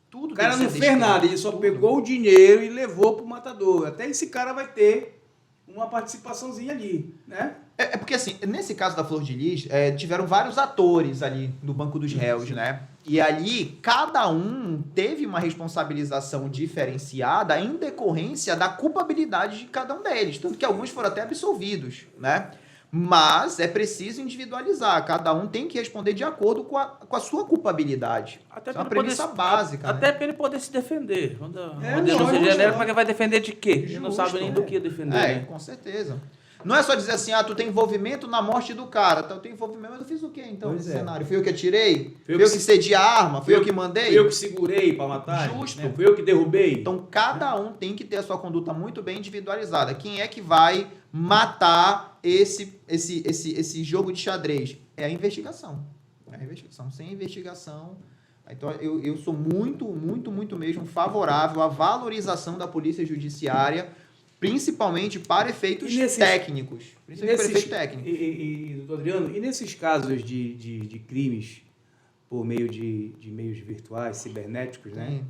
Tudo o cara tem que não ser fez descrito. nada, ele só pegou o dinheiro e levou pro matador. Até esse cara vai ter uma participaçãozinha ali, né? É porque, assim, nesse caso da Flor de Lis, tiveram vários atores ali no banco dos réus, né? E ali, cada um teve uma responsabilização diferenciada em decorrência da culpabilidade de cada um deles. Tanto que alguns foram até absolvidos, né? Mas é preciso individualizar. Cada um tem que responder de acordo com a sua culpabilidade. Até é uma premissa básica. Até né? para ele poder se defender. Quando É, uma denúncia justo, genérica, como é que vai defender de quê? Ele não Justo, sabe nem do que defender. né? Com certeza. Não é só dizer assim, tu tem envolvimento na morte do cara. Eu tenho envolvimento, mas eu fiz o quê então Pois nesse é. cenário? Fui eu que atirei? Fui Fui eu que cedi a arma? Fui eu que mandei? Fui eu que segurei para matar? Justo. Né? Fui eu que derrubei? Então, cada um tem que ter a sua conduta muito bem individualizada. Quem é que vai matar esse jogo de xadrez? É a investigação. É a investigação. Sem investigação... Então, eu sou muito, muito, muito mesmo favorável à valorização da polícia judiciária, principalmente para efeitos técnicos. Principalmente para efeitos técnicos. Doutor Adriano, e nesses casos de crimes por meio de meios virtuais, cibernéticos, né?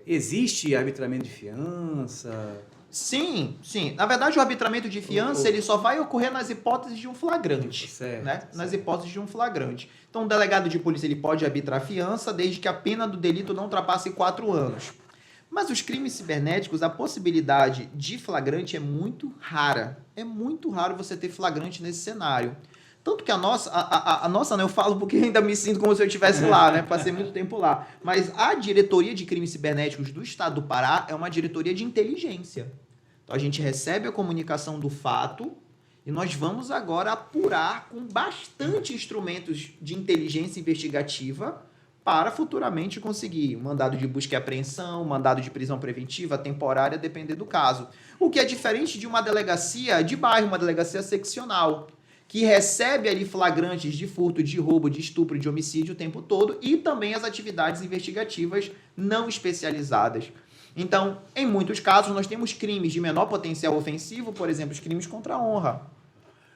Existe arbitramento de fiança? Sim. Na verdade, o arbitramento de fiança ele só vai ocorrer nas hipóteses de um flagrante. Certo, né? Nas hipóteses de um flagrante. Então, o delegado de polícia ele pode arbitrar fiança desde que a pena do delito não ultrapasse 4 anos. Mas os crimes cibernéticos, a possibilidade de flagrante é muito rara. É muito raro você ter flagrante nesse cenário. Tanto que a nossa, né, eu falo porque ainda me sinto como se eu estivesse lá, né? Passei muito tempo lá. Mas a Diretoria de Crimes Cibernéticos do Estado do Pará é uma diretoria de inteligência. Então, a gente recebe a comunicação do fato e nós vamos agora apurar com bastante instrumentos de inteligência investigativa para futuramente conseguir mandado de busca e apreensão, mandado de prisão preventiva, temporária, depender do caso. O que é diferente de uma delegacia de bairro, uma delegacia seccional, que recebe ali flagrantes de furto, de roubo, de estupro, de homicídio o tempo todo e também as atividades investigativas não especializadas. Então, em muitos casos, nós temos crimes de menor potencial ofensivo, por exemplo, os crimes contra a honra.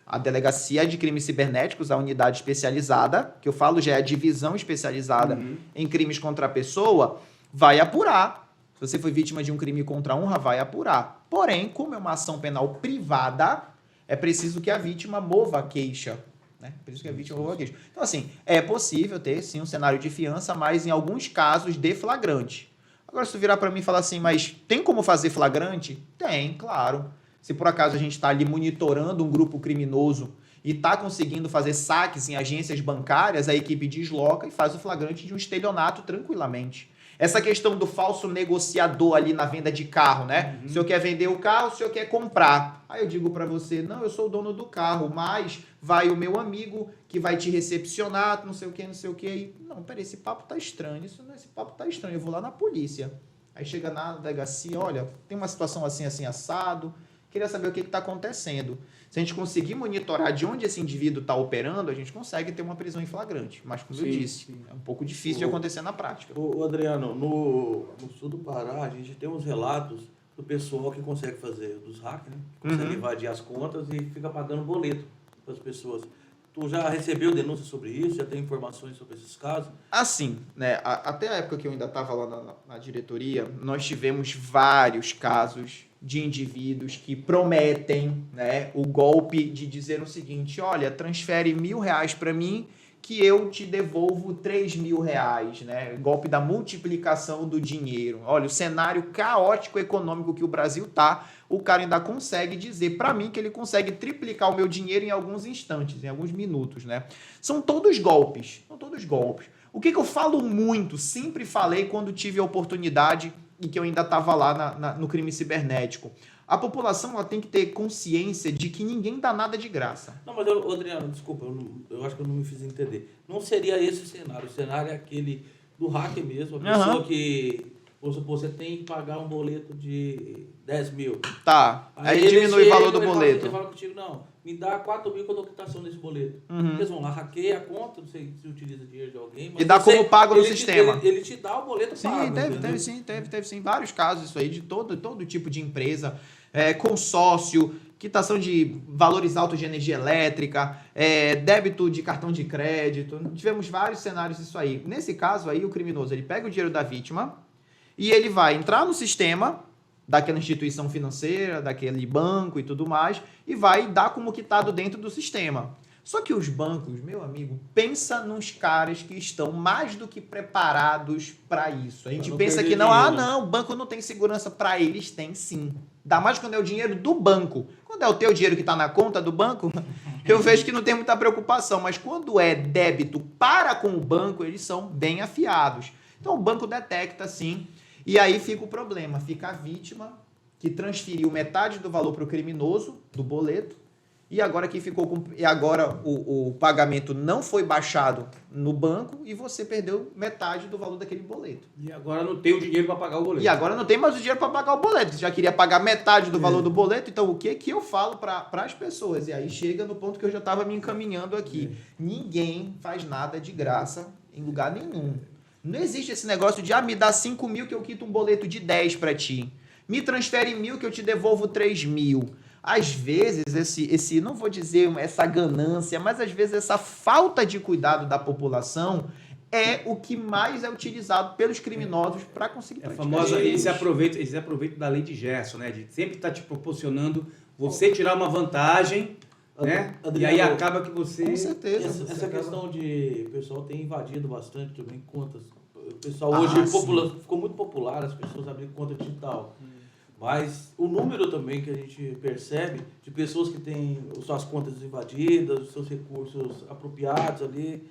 A Delegacia de Crimes Cibernéticos, a unidade especializada, que eu falo já é a divisão especializada em crimes contra a pessoa, vai apurar. Se você foi vítima de um crime contra a honra, vai apurar. Porém, como é uma ação penal privada, é preciso que a vítima mova a queixa. Né? É preciso que a vítima mova a queixa. Então, assim, é possível ter, sim, um cenário de fiança, mas em alguns casos de flagrante. Agora, se tu virar para mim e falar assim, mas tem como fazer flagrante? Tem, claro. Se por acaso a gente está ali monitorando um grupo criminoso e está conseguindo fazer saques em agências bancárias, a equipe desloca e faz o flagrante de um estelionato tranquilamente. Essa questão do falso negociador ali na venda de carro, né? O senhor quer vender o carro, o senhor quer comprar. Aí eu digo para você, não, eu sou o dono do carro, mas vai o meu amigo que vai te recepcionar, não sei o que, não sei o que. Aí, não, peraí, esse papo tá estranho, esse papo tá estranho, eu vou lá na polícia. Aí chega na delegacia, olha, tem uma situação assim, assim, assado, queria saber o que está acontecendo. Se a gente conseguir monitorar de onde esse indivíduo está operando, a gente consegue ter uma prisão em flagrante. Mas, como eu disse, é um pouco difícil de acontecer na prática. O Adriano, no sul do Pará, a gente tem uns relatos do pessoal que consegue fazer, dos hackers, né? Que consegue invadir as contas e fica pagando boleto para as pessoas. Tu já recebeu denúncias sobre isso? Já tem informações sobre esses casos? Assim, né? Até a época que eu ainda estava lá na diretoria, nós tivemos vários casos de indivíduos que prometem, né, o golpe de dizer o seguinte, olha, transfere R$1.000 para mim que eu te devolvo R$3.000, né? Golpe da multiplicação do dinheiro. Olha, o cenário caótico econômico que o Brasil tá, o cara ainda consegue dizer para mim que ele consegue triplicar o meu dinheiro em alguns instantes, em alguns minutos, né? São todos golpes, O que eu falo muito, sempre falei quando tive a oportunidade e que eu ainda estava lá no crime cibernético. A população ela tem que ter consciência de que ninguém dá nada de graça. Não, mas, Adriano, desculpa, eu acho que eu não me fiz entender. Não seria esse o cenário. O cenário é aquele do hacker mesmo, a pessoa que, vamos supor, você tem que pagar um boleto de 10 mil. Tá, aí diminui o valor do boleto. Ele fala contigo, não, me dá 4 mil que eu dou quitação desse boleto. Eles vão lá, hackeia a conta, não sei se utiliza dinheiro de alguém. Mas e dá como pago no sistema. Ele te dá o boleto pago. Teve sim, vários casos isso aí, de todo tipo de empresa. Consórcio, quitação de valores altos de energia elétrica, débito de cartão de crédito. Tivemos vários cenários disso aí. Nesse caso aí, o criminoso ele pega o dinheiro da vítima e ele vai entrar no sistema, daquela instituição financeira, daquele banco e tudo mais, e vai dar como quitado dentro do sistema. Só que os bancos, meu amigo, pensa nos caras que estão mais do que preparados para isso. A gente pensa que não, o banco não tem segurança para eles, tem sim. Ainda mais quando é o dinheiro do banco. Quando é o teu dinheiro que está na conta do banco, eu vejo que não tem muita preocupação. Mas quando é débito para com o banco, eles são bem afiados. Então o banco detecta sim, e aí fica o problema. Fica a vítima que transferiu metade do valor para o criminoso, do boleto, e agora que ficou com, e agora o pagamento não foi baixado no banco e você perdeu metade do valor daquele boleto. E agora não tem o dinheiro para pagar o boleto. E agora não tem mais o dinheiro para pagar o boleto. Você já queria pagar metade do valor do boleto, então o que eu falo para as pessoas? E aí chega no ponto que eu já estava me encaminhando aqui. Ninguém faz nada de graça em lugar nenhum. Não existe esse negócio de, me dá 5 mil que eu quito um boleto de 10 para ti. Me transfere 1.000 que eu te devolvo 3 mil. Às vezes, não vou dizer essa ganância, mas às vezes essa falta de cuidado da população é o que mais é utilizado pelos criminosos para conseguir praticar. Famosa, eles se aproveitam da lei de Gerson, né? De sempre estar te proporcionando você tirar uma vantagem, né? Adriano, e aí acaba que você... Com certeza. Essa questão de... O pessoal tem invadido bastante também contas. O pessoal hoje ficou muito popular, as pessoas abrirem conta digital. Mas o número também que a gente percebe de pessoas que têm suas contas invadidas, os seus recursos apropriados ali.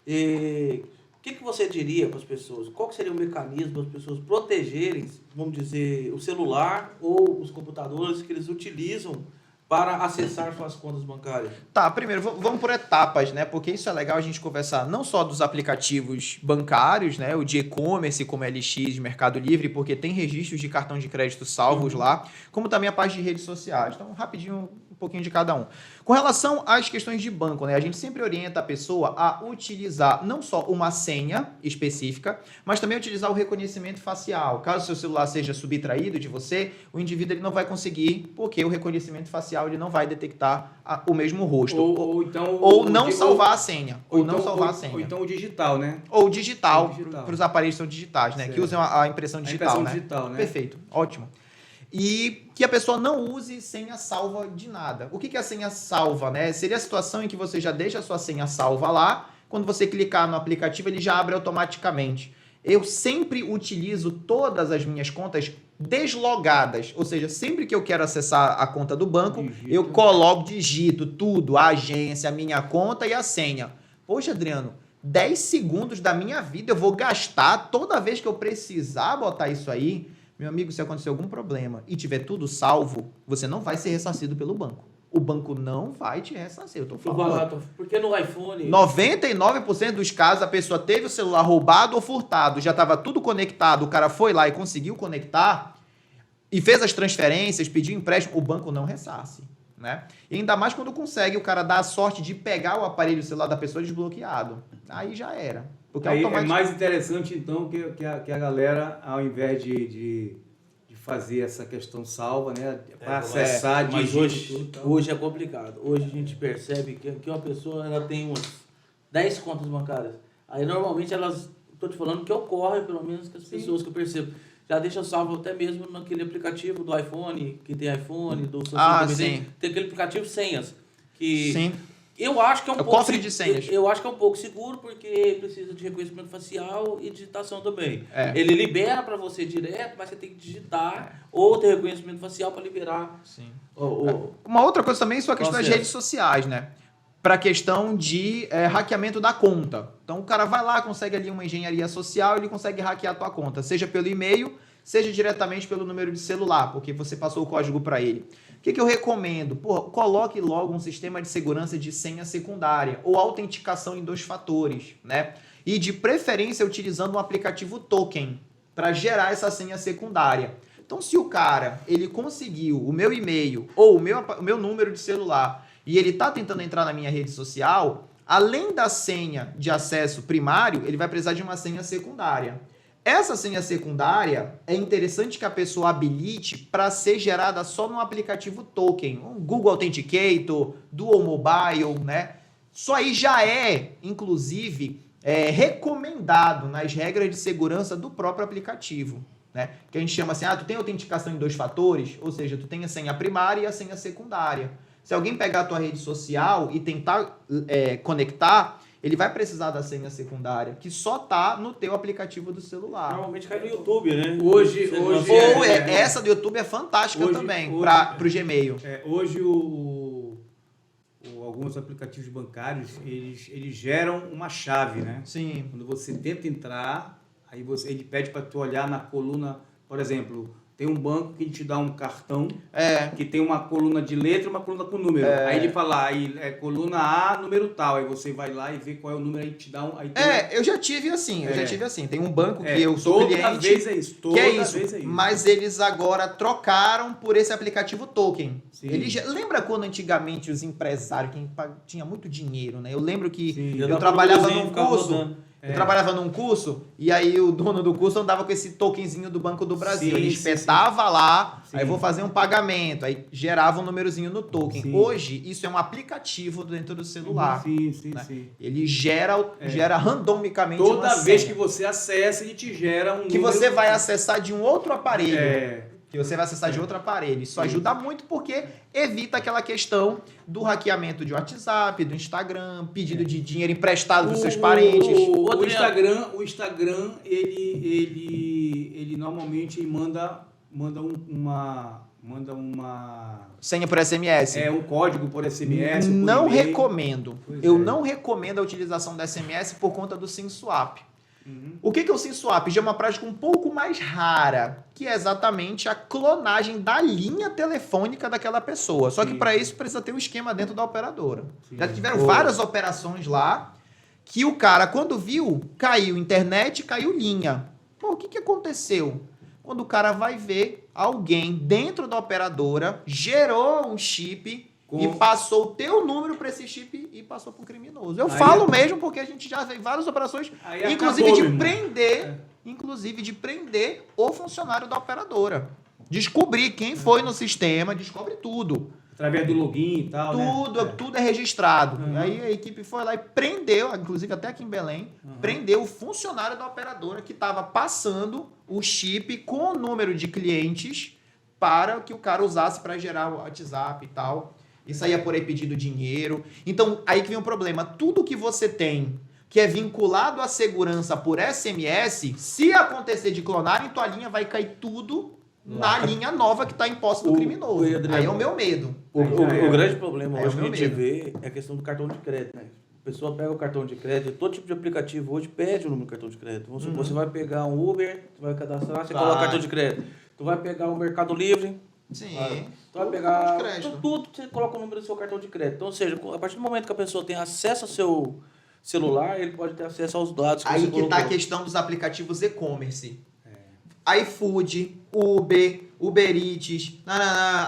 O que você diria para as pessoas? Qual que seria o mecanismo para as pessoas protegerem, vamos dizer, o celular ou os computadores que eles utilizam para acessar suas contas bancárias? Tá, primeiro, vamos por etapas, né? Porque isso é legal a gente conversar não só dos aplicativos bancários, né? O de e-commerce, como LX, Mercado Livre, porque tem registros de cartão de crédito salvos lá, como também a parte de redes sociais. Então, rapidinho, um pouquinho de cada um. Com relação às questões de banco, né? A gente sempre orienta a pessoa a utilizar não só uma senha específica, mas também utilizar o reconhecimento facial. Caso o seu celular seja subtraído de você, o indivíduo ele não vai conseguir, porque o reconhecimento facial ele não vai detectar o mesmo rosto. Ou não salvar a senha. Ou então o digital, né? Ou digital, para os aparelhos que são digitais, né? Certo. Que usam a impressão digital, né? Perfeito, ótimo. E que a pessoa não use senha salva de nada. O que é a senha salva, né? Seria a situação em que você já deixa a sua senha salva lá, quando você clicar no aplicativo ele já abre automaticamente. Eu sempre utilizo todas as minhas contas deslogadas, ou seja, sempre que eu quero acessar a conta do banco, eu digito tudo, a agência, a minha conta e a senha. Poxa, Adriano, 10 segundos da minha vida eu vou gastar toda vez que eu precisar botar isso aí. Meu amigo, se acontecer algum problema e tiver tudo salvo, você não vai ser ressarcido pelo banco. O banco não vai te ressarcir, eu tô falando. Porque no iPhone... 99% dos casos a pessoa teve o celular roubado ou furtado, já estava tudo conectado, o cara foi lá e conseguiu conectar e fez as transferências, pediu empréstimo, o banco não ressarce, né? E ainda mais quando consegue o cara dar a sorte de pegar o aparelho celular da pessoa desbloqueado. Aí já era. Porque aí é mais interessante, então, que a galera, ao invés de fazer essa questão salva, né? Para acessar, mas hoje é complicado. Hoje a gente percebe que uma pessoa ela tem umas 10 contas bancárias. Aí normalmente elas, estou te falando que ocorre, pelo menos que as pessoas que eu percebo, já deixa salvo até mesmo naquele aplicativo do iPhone, que tem iPhone, do Samsung também tem aquele aplicativo senhas. Sim. Eu acho que é um pouco cofre de senhas. Eu acho que é um pouco seguro porque precisa de reconhecimento facial e digitação também. Ele libera para você direto, mas você tem que digitar ou ter reconhecimento facial para liberar. Sim. Uma outra coisa também são a questão das redes sociais, né? Para a questão de hackeamento da conta. Então o cara vai lá, consegue ali uma engenharia social, ele consegue hackear a tua conta, seja pelo e-mail, seja diretamente pelo número de celular, porque você passou o código para ele. O que eu recomendo? Coloque logo um sistema de segurança de senha secundária ou autenticação em 2 fatores, né? E de preferência utilizando um aplicativo token para gerar essa senha secundária. Então, se o cara ele conseguiu o meu e-mail ou o meu número de celular e ele está tentando entrar na minha rede social, além da senha de acesso primário, ele vai precisar de uma senha secundária. Essa senha secundária é interessante que a pessoa habilite para ser gerada só no aplicativo token, um Google Authenticator, Dual Mobile, né? Isso aí já é, inclusive, recomendado nas regras de segurança do próprio aplicativo. né? Que a gente chama assim, tu tem autenticação em 2 fatores, ou seja, tu tem a senha primária e a senha secundária. Se alguém pegar a tua rede social e tentar conectar, ele vai precisar da senha secundária, que só tá no teu aplicativo do celular. Normalmente cai no YouTube, né? Hoje Essa do YouTube é fantástica também, pro Gmail. Hoje alguns aplicativos bancários, eles geram uma chave, né? Sim. Quando você tenta entrar, aí ele pede para tu olhar na coluna, por exemplo, tem um banco que te dá um cartão que tem uma coluna de letra e uma coluna com número. Aí ele fala, coluna A, número tal. Aí você vai lá e vê qual é o número, aí te dá um... Aí eu já tive assim, Tem um banco que eu sou cliente... Toda vez é isso. Mas eles agora trocaram por esse aplicativo token. Lembra quando antigamente os empresários, quem tinha muito dinheiro, né? Eu lembro que eu trabalhava num curso... Eu trabalhava num curso e aí o dono do curso andava com esse tokenzinho do Banco do Brasil. Ele espetava lá, aí vou fazer um pagamento, aí gerava um númerozinho no token. Hoje, isso é um aplicativo dentro do celular. Sim. Ele gera randomicamente toda vez que você acessa, ele te gera um que número... você vai acessar de um outro aparelho. Que você vai acessar de outro aparelho. Isso ajuda muito porque evita aquela questão do hackeamento de WhatsApp, do Instagram, pedido de dinheiro emprestado dos seus parentes. O Instagram, ele normalmente manda uma senha por SMS. Um código por SMS. Não recomendo. Não recomendo a utilização da SMS por conta do SIM swap. O que é o SIM swap? Já é uma prática um pouco mais rara, que é exatamente a clonagem da linha telefônica daquela pessoa. Só que para isso precisa ter um esquema dentro da operadora. Já tiveram várias operações lá que o cara, quando viu, caiu internet, caiu linha. O que aconteceu? Quando o cara vai ver, alguém dentro da operadora gerou um chip e passou o teu número para esse chip e passou para um criminoso. Eu falo mesmo porque a gente já fez várias operações, inclusive de prender o funcionário da operadora. Descobrir quem foi no sistema, descobre tudo. Através do login e tal, Tudo é registrado. Aí a equipe foi lá e prendeu, inclusive até aqui em Belém, prendeu o funcionário da operadora que estava passando o chip com o número de clientes para que o cara usasse para gerar o WhatsApp e tal. Isso aí é por aí pedido dinheiro. Então, aí que vem o problema. Tudo que você tem que é vinculado à segurança por SMS, se acontecer de clonarem, tua linha vai cair tudo na linha nova que está em posse do criminoso. Aí é o meu medo. O grande problema hoje que a gente vê é a questão do cartão de crédito, né? A pessoa pega o cartão de crédito, todo tipo de aplicativo hoje pede o número do cartão de crédito. Você vai pegar um Uber, você vai cadastrar, você coloca o cartão de crédito. Tu vai pegar um Mercado Livre. Sim. Tu vai pegar tudo, você coloca o número do seu cartão de crédito. Então, ou seja, a partir do momento que a pessoa tem acesso ao seu celular, ele pode ter acesso aos dados que aí você que está a questão dos aplicativos e-commerce. iFood, Uber Eats,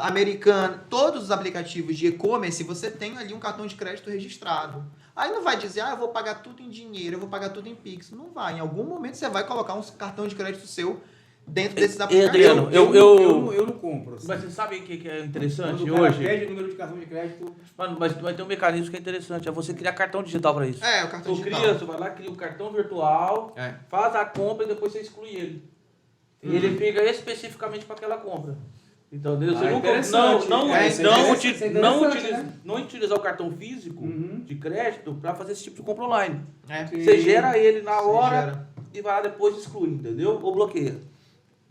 Americano, todos os aplicativos de e-commerce, você tem ali um cartão de crédito registrado. Aí não vai dizer, eu vou pagar tudo em dinheiro, eu vou pagar tudo em Pix. Não vai. Em algum momento você vai colocar um cartão de crédito seu dentro desses aplicativos. Adriano, eu não compro. Assim. Mas você sabe o que é interessante quando hoje? Pede o número de cartão de crédito. Mas vai ter um mecanismo que é interessante, é você criar cartão digital para isso. O cartão digital. Você vai lá, cria um cartão virtual, faz a compra e depois você exclui ele. E ele fica especificamente para aquela compra. Então, você não utilizar o cartão físico de crédito para fazer esse tipo de compra online. Você gera ele na hora e vai lá depois exclui, entendeu? Ou bloqueia.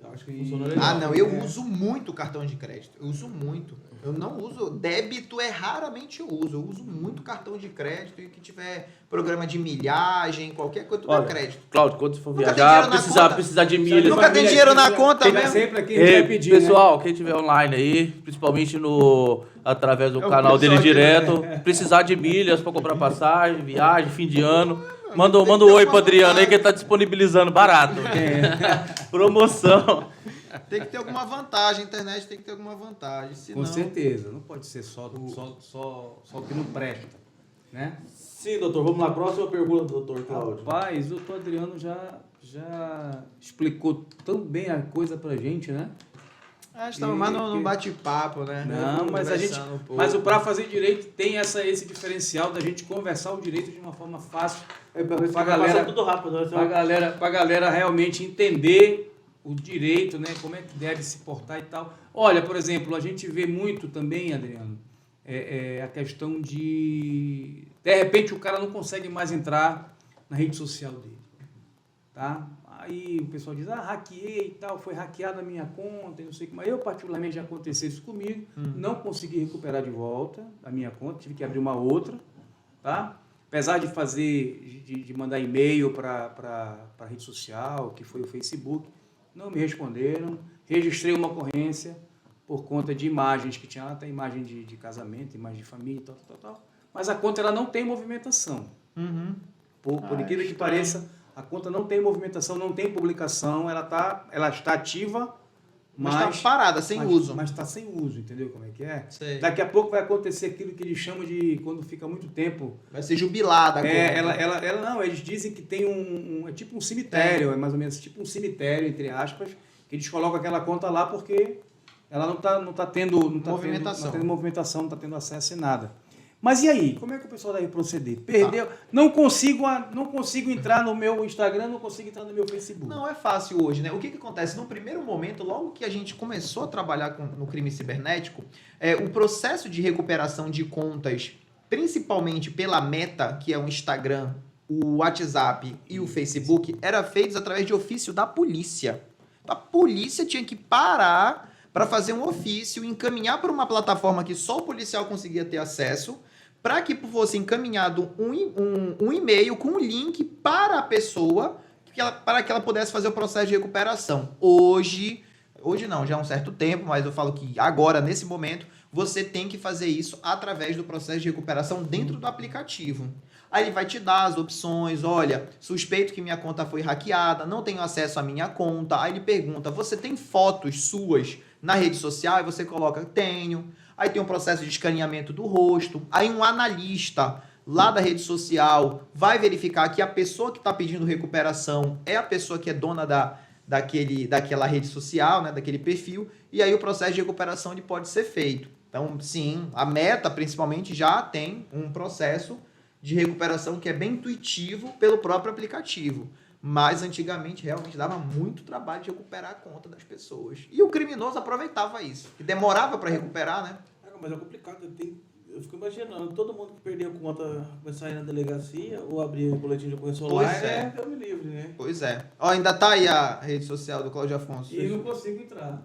Eu acho que funciona legal. Eu uso muito cartão de crédito. Eu uso muito. Eu não uso débito, raramente eu uso. Eu uso muito cartão de crédito e que tiver programa de milhagem, qualquer coisa, tudo é crédito. Cláudio, quando você for viajar, precisar de milhas. Nunca tem dinheiro na conta mesmo. Sempre aqui vai pedir, pessoal, quem tiver online aí, principalmente através do canal dele direto, precisar de milhas para comprar passagem, viagem, fim de ano. Manda um oi pro Adriano aí que ele tá disponibilizando barato. Promoção. Tem que ter alguma vantagem, a internet tem que ter alguma vantagem. Senão... Com certeza, não pode ser só o que não presta, né? Sim, doutor, vamos lá, próxima pergunta, doutor Cláudio. Rapaz, o doutor Adriano já explicou tão bem a coisa pra gente, né? A gente estava mais num bate-papo, né? Não, mas o Pra Fazer Direito tem esse diferencial da gente conversar o direito de uma forma fácil. Pra galera, tudo rápido, pra galera realmente entender o direito, né? Como é que deve se portar e tal. Olha, por exemplo, a gente vê muito também, Adriano, a questão de repente o cara não consegue mais entrar na rede social dele, tá? Aí o pessoal diz, hackeei e tal, foi hackeada a minha conta e não sei o que, mas eu particularmente já aconteceu isso comigo, não consegui recuperar de volta a minha conta, tive que abrir uma outra, tá? Apesar de de mandar e-mail para a rede social, que foi o Facebook, não me responderam, registrei uma ocorrência por conta de imagens que tinha lá, até imagem de casamento, imagem de família, tal. Mas a conta ela não tem movimentação. Por incrível que pareça, a conta não tem movimentação, não tem publicação, ela está ativa, mas está parada, sem uso. Mas está sem uso, entendeu como é que é? Sei. Daqui a pouco vai acontecer aquilo que eles chamam de, quando fica muito tempo... Vai ser jubilada a conta. Não, eles dizem que tem é tipo um cemitério, é mais ou menos tipo um cemitério, entre aspas, que eles colocam aquela conta lá porque ela não tá tendo movimentação, não está tendo acesso a nada. Mas e aí? Como é que o pessoal deve proceder? Perdeu? Não consigo entrar no meu Instagram, não consigo entrar no meu Facebook. Não é fácil hoje, né? O que acontece? No primeiro momento, logo que a gente começou a trabalhar no crime cibernético, o processo de recuperação de contas, principalmente pela Meta, que é o Instagram, o WhatsApp e o Facebook, era feito através de ofício da polícia. A polícia tinha que parar para fazer um ofício, encaminhar para uma plataforma que só o policial conseguia ter acesso, para que fosse encaminhado um e-mail com um link para a pessoa, para que ela pudesse fazer o processo de recuperação. Hoje não, já há um certo tempo, mas eu falo que agora, nesse momento, você tem que fazer isso através do processo de recuperação dentro do aplicativo. Aí ele vai te dar as opções, olha, suspeito que minha conta foi hackeada, não tenho acesso à minha conta. Aí ele pergunta, você tem fotos suas na rede social? E você coloca, tenho. Aí tem um processo de escaneamento do rosto. Aí um analista lá da rede social vai verificar que a pessoa que está pedindo recuperação é a pessoa que é dona daquela rede social, né, daquele perfil. E aí o processo de recuperação ele pode ser feito. Então, sim, a Meta, principalmente, já tem um processo de recuperação que é bem intuitivo pelo próprio aplicativo. Mas antigamente realmente dava muito trabalho de recuperar a conta das pessoas. E o criminoso aproveitava isso, que demorava para recuperar, né? Mas é complicado, eu fico imaginando, todo mundo que perdeu a conta vai sair na delegacia ou abrir um boletim de ocorrência online, é me livre, né? Pois é. Ó, ainda tá aí a rede social do Cláudio Afonso. E não consigo entrar.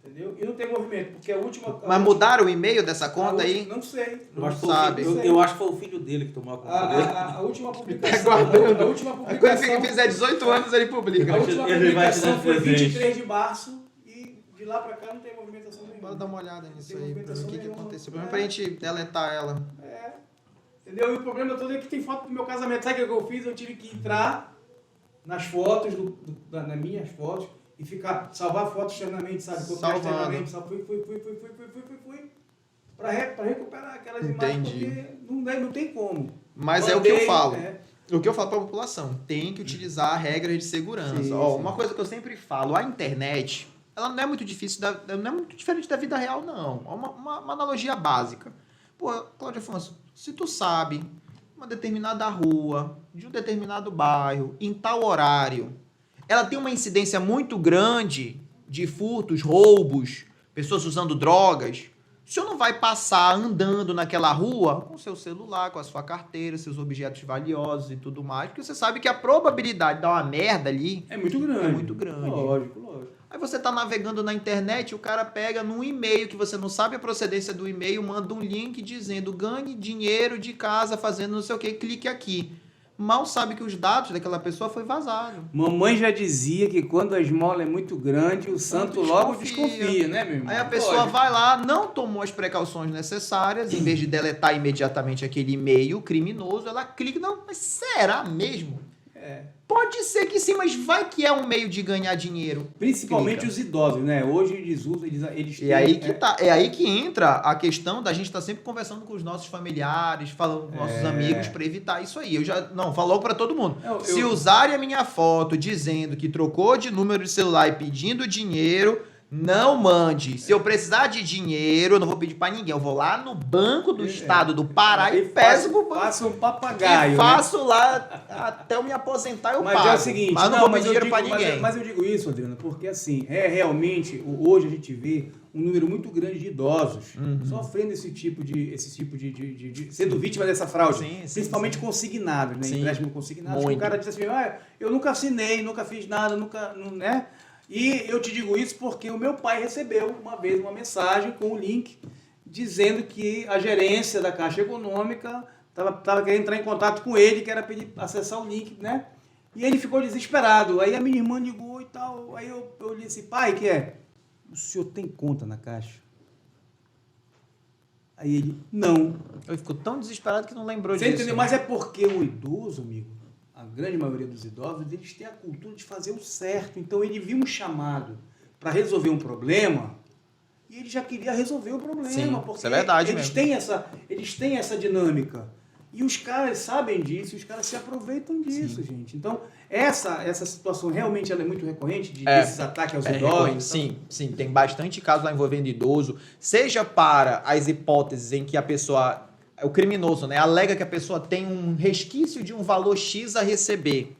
Entendeu? E não tem movimento, porque a última... Mas mudaram o e-mail dessa conta aí? Não sei. Não sabe. Eu acho que foi o filho dele que tomou a conta dele. A última publicação... a última publicação... Quando ele fizer 18 anos, ele publica. A última publicação foi 23 de março e de lá pra cá não tem movimentação nenhuma. Bora dar uma olhada nisso aí, pra ver o que aconteceu. Pra gente deletar ela. Entendeu? E o problema todo é que tem foto do meu casamento. Sabe o que eu fiz? Eu tive que entrar nas fotos, nas minhas fotos, e salvar fotos externamente, sabe? Copiar externamente, sabe? Fui. Pra recuperar aquelas imagens, porque não tem como. Mas é o que eu falo. O que eu falo pra população, tem que utilizar regras de segurança. Sim. Uma coisa que eu sempre falo, a internet, ela não é muito difícil, não é muito diferente da vida real, não. É uma analogia básica. Pô, Cláudio Afonso, se tu sabe uma determinada rua, de um determinado bairro, em tal horário, ela tem uma incidência muito grande de furtos, roubos, pessoas usando drogas, o senhor não vai passar andando naquela rua com seu celular, com a sua carteira, seus objetos valiosos e tudo mais, porque você sabe que a probabilidade de dar uma merda ali é muito grande. É muito grande. Lógico. Aí você tá navegando na internet, o cara pega num e-mail que você não sabe a procedência do e-mail, manda um link dizendo ganhe dinheiro de casa fazendo não sei o que, clique aqui. Mal sabe que os dados daquela pessoa foi vazado. Mamãe já dizia que quando a esmola é muito grande, o santo logo desconfia, né, meu irmão? Aí a pessoa vai lá, não tomou as precauções necessárias, em vez de deletar imediatamente aquele e-mail criminoso, ela clica, não, mas será mesmo? Pode ser que sim, mas vai que é um meio de ganhar dinheiro. Principalmente os idosos, né? Hoje eles usam, eles têm... É aí que entra a questão da gente estar sempre conversando com os nossos familiares, falando com nossos amigos para evitar isso aí. Falou para todo mundo. Se usarem a minha foto dizendo que trocou de número de celular e pedindo dinheiro, Não mande. Se eu precisar de dinheiro, eu não vou pedir pra ninguém. Eu vou lá no Banco do Estado do Pará e peço pro banco. Faço um papagaio. E faço lá até eu me aposentar, eu mas pago. É o seguinte, mas não vou pedir dinheiro pra ninguém. Mas eu digo isso, Adriano, porque assim, realmente, hoje a gente vê um número muito grande de idosos sofrendo esse tipo de sendo vítima dessa fraude. Sim, principalmente consignados, né? Empréstimo consignado. O cara diz assim, eu nunca assinei, nunca fiz nada, né? E eu te digo isso porque o meu pai recebeu uma vez uma mensagem com um link dizendo que a gerência da Caixa Econômica estava querendo entrar em contato com ele, que era para ele acessar o link, né? E ele ficou desesperado. Aí a minha irmã ligou e tal. Aí eu disse, pai, que é? O senhor tem conta na Caixa? Aí ele, não. Eu fico tão desesperado que não lembrou Você disso. entendeu? Mas é porque o idoso, amigo, a grande maioria dos idosos, eles têm a cultura de fazer o certo. Então, ele viu um chamado para resolver um problema e ele já queria resolver o problema. Sim, porque isso é verdade eles mesmo. Eles têm essa dinâmica. E os caras sabem disso, e os caras se aproveitam disso, gente. Então, essa situação realmente ela é muito recorrente, desses ataques aos idosos? Sim. Tem bastante casos lá envolvendo idoso, seja para as hipóteses em que a pessoa, o criminoso, né, alega que a pessoa tem um resquício de um valor X a receber.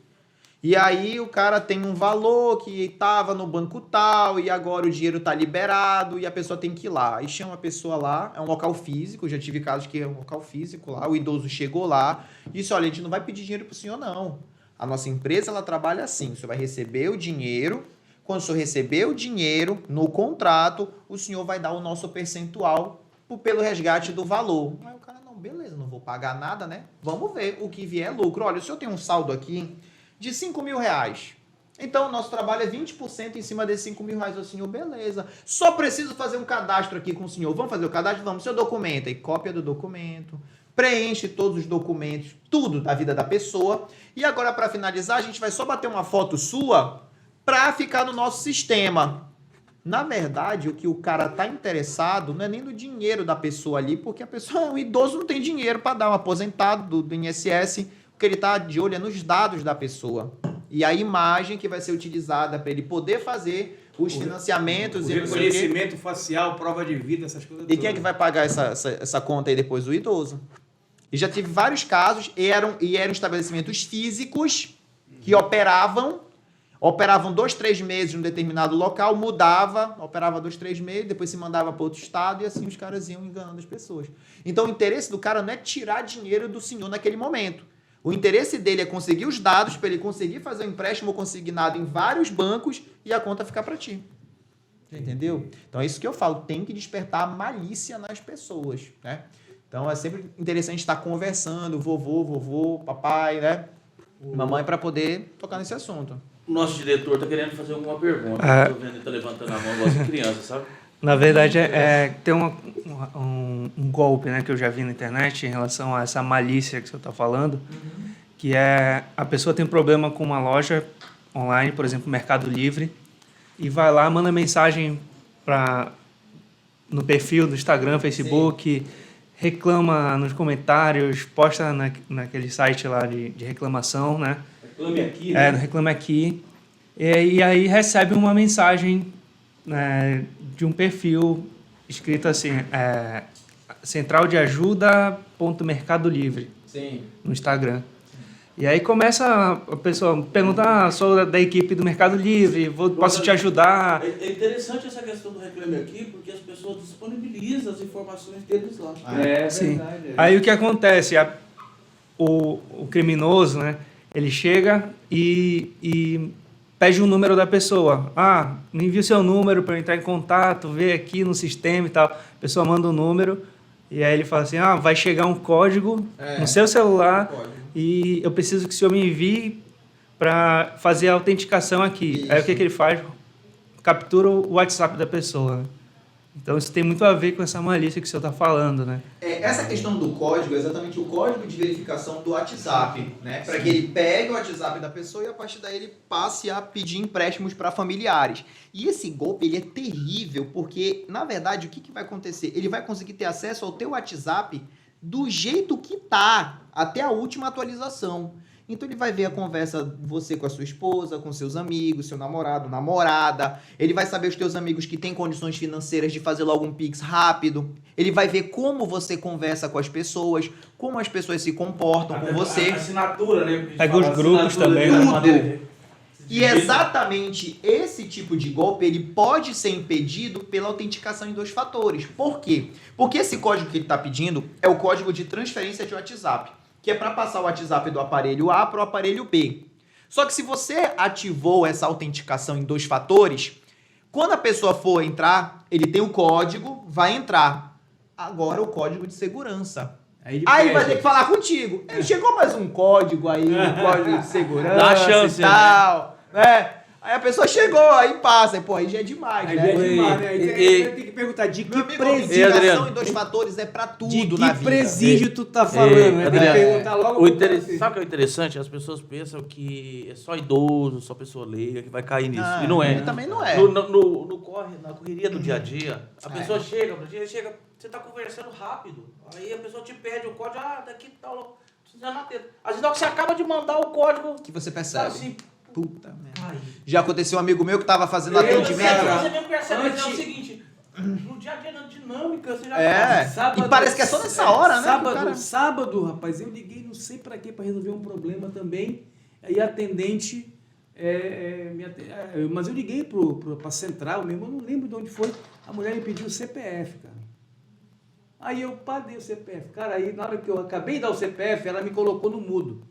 E aí o cara tem um valor que estava no banco tal e agora o dinheiro está liberado e a pessoa tem que ir lá. Aí chama a pessoa lá, é um local físico, já tive casos que é um local físico lá, o idoso chegou lá e disse, olha, a gente não vai pedir dinheiro para o senhor não. A nossa empresa, ela trabalha assim, o senhor vai receber o dinheiro, quando o senhor receber o dinheiro no contrato, o senhor vai dar o nosso percentual pelo resgate do valor. Aí o cara, não, beleza, não vou pagar nada, né? Vamos ver o que vier lucro. Olha, o senhor tem um saldo aqui de R$5.000. Então, o nosso trabalho é 20% em cima desses R$5.000. O senhor, beleza. Só preciso fazer um cadastro aqui com o senhor. Vamos fazer o cadastro? Vamos. Seu documento. Aí, cópia do documento. Preenche todos os documentos, tudo da vida da pessoa. E agora, para finalizar, a gente vai só bater uma foto sua para ficar no nosso sistema. Na verdade, o que o cara tá interessado não é nem no dinheiro da pessoa ali, porque a pessoa, o idoso não tem dinheiro para dar um aposentado do INSS. O que ele está de olho é nos dados da pessoa. E a imagem que vai ser utilizada para ele poder fazer os financiamentos. O reconhecimento facial, prova de vida, essas coisas. E quem é que vai pagar essa conta aí depois? O idoso. E já tive vários casos, e eram estabelecimentos físicos que operavam 2, 3 meses num determinado local, mudava, operava 2, 3 meses, depois se mandava para outro estado e assim os caras iam enganando as pessoas. Então o interesse do cara não é tirar dinheiro do senhor naquele momento. O interesse dele é conseguir os dados para ele conseguir fazer um empréstimo consignado em vários bancos e a conta ficar para ti. Entendeu? Então é isso que eu falo, tem que despertar a malícia nas pessoas, né? Então é sempre interessante estar conversando, vovô, papai, né? Mamãe, para poder tocar nesse assunto. O nosso diretor está querendo fazer alguma pergunta. Estou vendo ele está levantando a mão igual de criança, sabe? Na verdade, tem um golpe, né, que eu já vi na internet em relação a essa malícia que você está falando, que é a pessoa tem problema com uma loja online, por exemplo, Mercado Livre, e vai lá, manda mensagem no perfil do Instagram, Facebook, reclama nos comentários, posta naquele site lá de reclamação, né? Reclame Aqui, né? No Reclame Aqui. E aí recebe uma mensagem de um perfil escrito assim, Central de Ajuda.Mercado Livre. Sim. No Instagram. E aí começa a pessoa perguntar, sou da equipe do Mercado Livre, posso te ajudar? É interessante essa questão do Reclame Aqui, porque as pessoas disponibilizam as informações deles lá. Sim. Verdade. Aí o que acontece? O criminoso, né, ele chega e pede o número da pessoa. Me envia o seu número para eu entrar em contato, ver aqui no sistema e tal. A pessoa manda o número e aí ele fala assim, vai chegar um código no seu celular e eu preciso que o senhor me envie para fazer a autenticação aqui. Isso. Aí o que ele faz? Captura o WhatsApp da pessoa. Né? Então isso tem muito a ver com essa malícia que o senhor está falando, né? Essa questão do código é exatamente o código de verificação do WhatsApp, né? Para que ele pegue o WhatsApp da pessoa e a partir daí ele passe a pedir empréstimos para familiares. E esse golpe ele é terrível porque, na verdade, o que vai acontecer? Ele vai conseguir ter acesso ao teu WhatsApp do jeito que tá, até a última atualização. Então ele vai ver a conversa, você com a sua esposa, com seus amigos, seu namorado, namorada. Ele vai saber os teus amigos que têm condições financeiras de fazer logo um Pix rápido. Ele vai ver como você conversa com as pessoas, como as pessoas se comportam com você. Assinatura, né? Pega os grupos também, Tudo. E exatamente esse tipo de golpe, ele pode ser impedido pela autenticação em 2 fatores. Por quê? Porque esse código que ele está pedindo é o código de transferência de WhatsApp, que é para passar o WhatsApp do aparelho A para o aparelho B. Só que se você ativou essa autenticação em 2 fatores, quando a pessoa for entrar, ele tem o código, vai entrar. Agora o código de segurança. Aí vai ter que falar contigo. Chegou mais um código aí, um código de segurança. Dá chance, e tal. Aí a pessoa chegou, aí passa. Aí, pô, aí já é demais, Aí né? já é demais, né? Aí tem que perguntar de que presídio. Autenticação em 2 fatores é pra tudo De na que vida. presídio tu tá falando, né? Tem que Adriano, perguntar logo. Sabe o que é interessante? As pessoas pensam que é só idoso, só pessoa leiga que vai cair nisso. E não é. Também não é. Na correria do dia a dia, a pessoa chega, você tá conversando rápido. Aí a pessoa te pede o código, daqui tal. Às vezes, na hora que você acaba de mandar o código, Que você tá percebe. assim. Puta merda. Ai. Já aconteceu um amigo meu que tava fazendo Você atendimento. mesmo percebe, mas é o seguinte, no dia a dia, na dinâmica, você já E parece que é só nessa hora, né? Sábado, rapaz, eu liguei não sei pra quê, pra resolver um problema também. Aí a atendente, mas eu liguei pra central mesmo, eu não lembro de onde foi. A mulher me pediu o CPF, cara. Aí eu dei o CPF. Cara, aí na hora que eu acabei de dar o CPF, ela me colocou no mudo.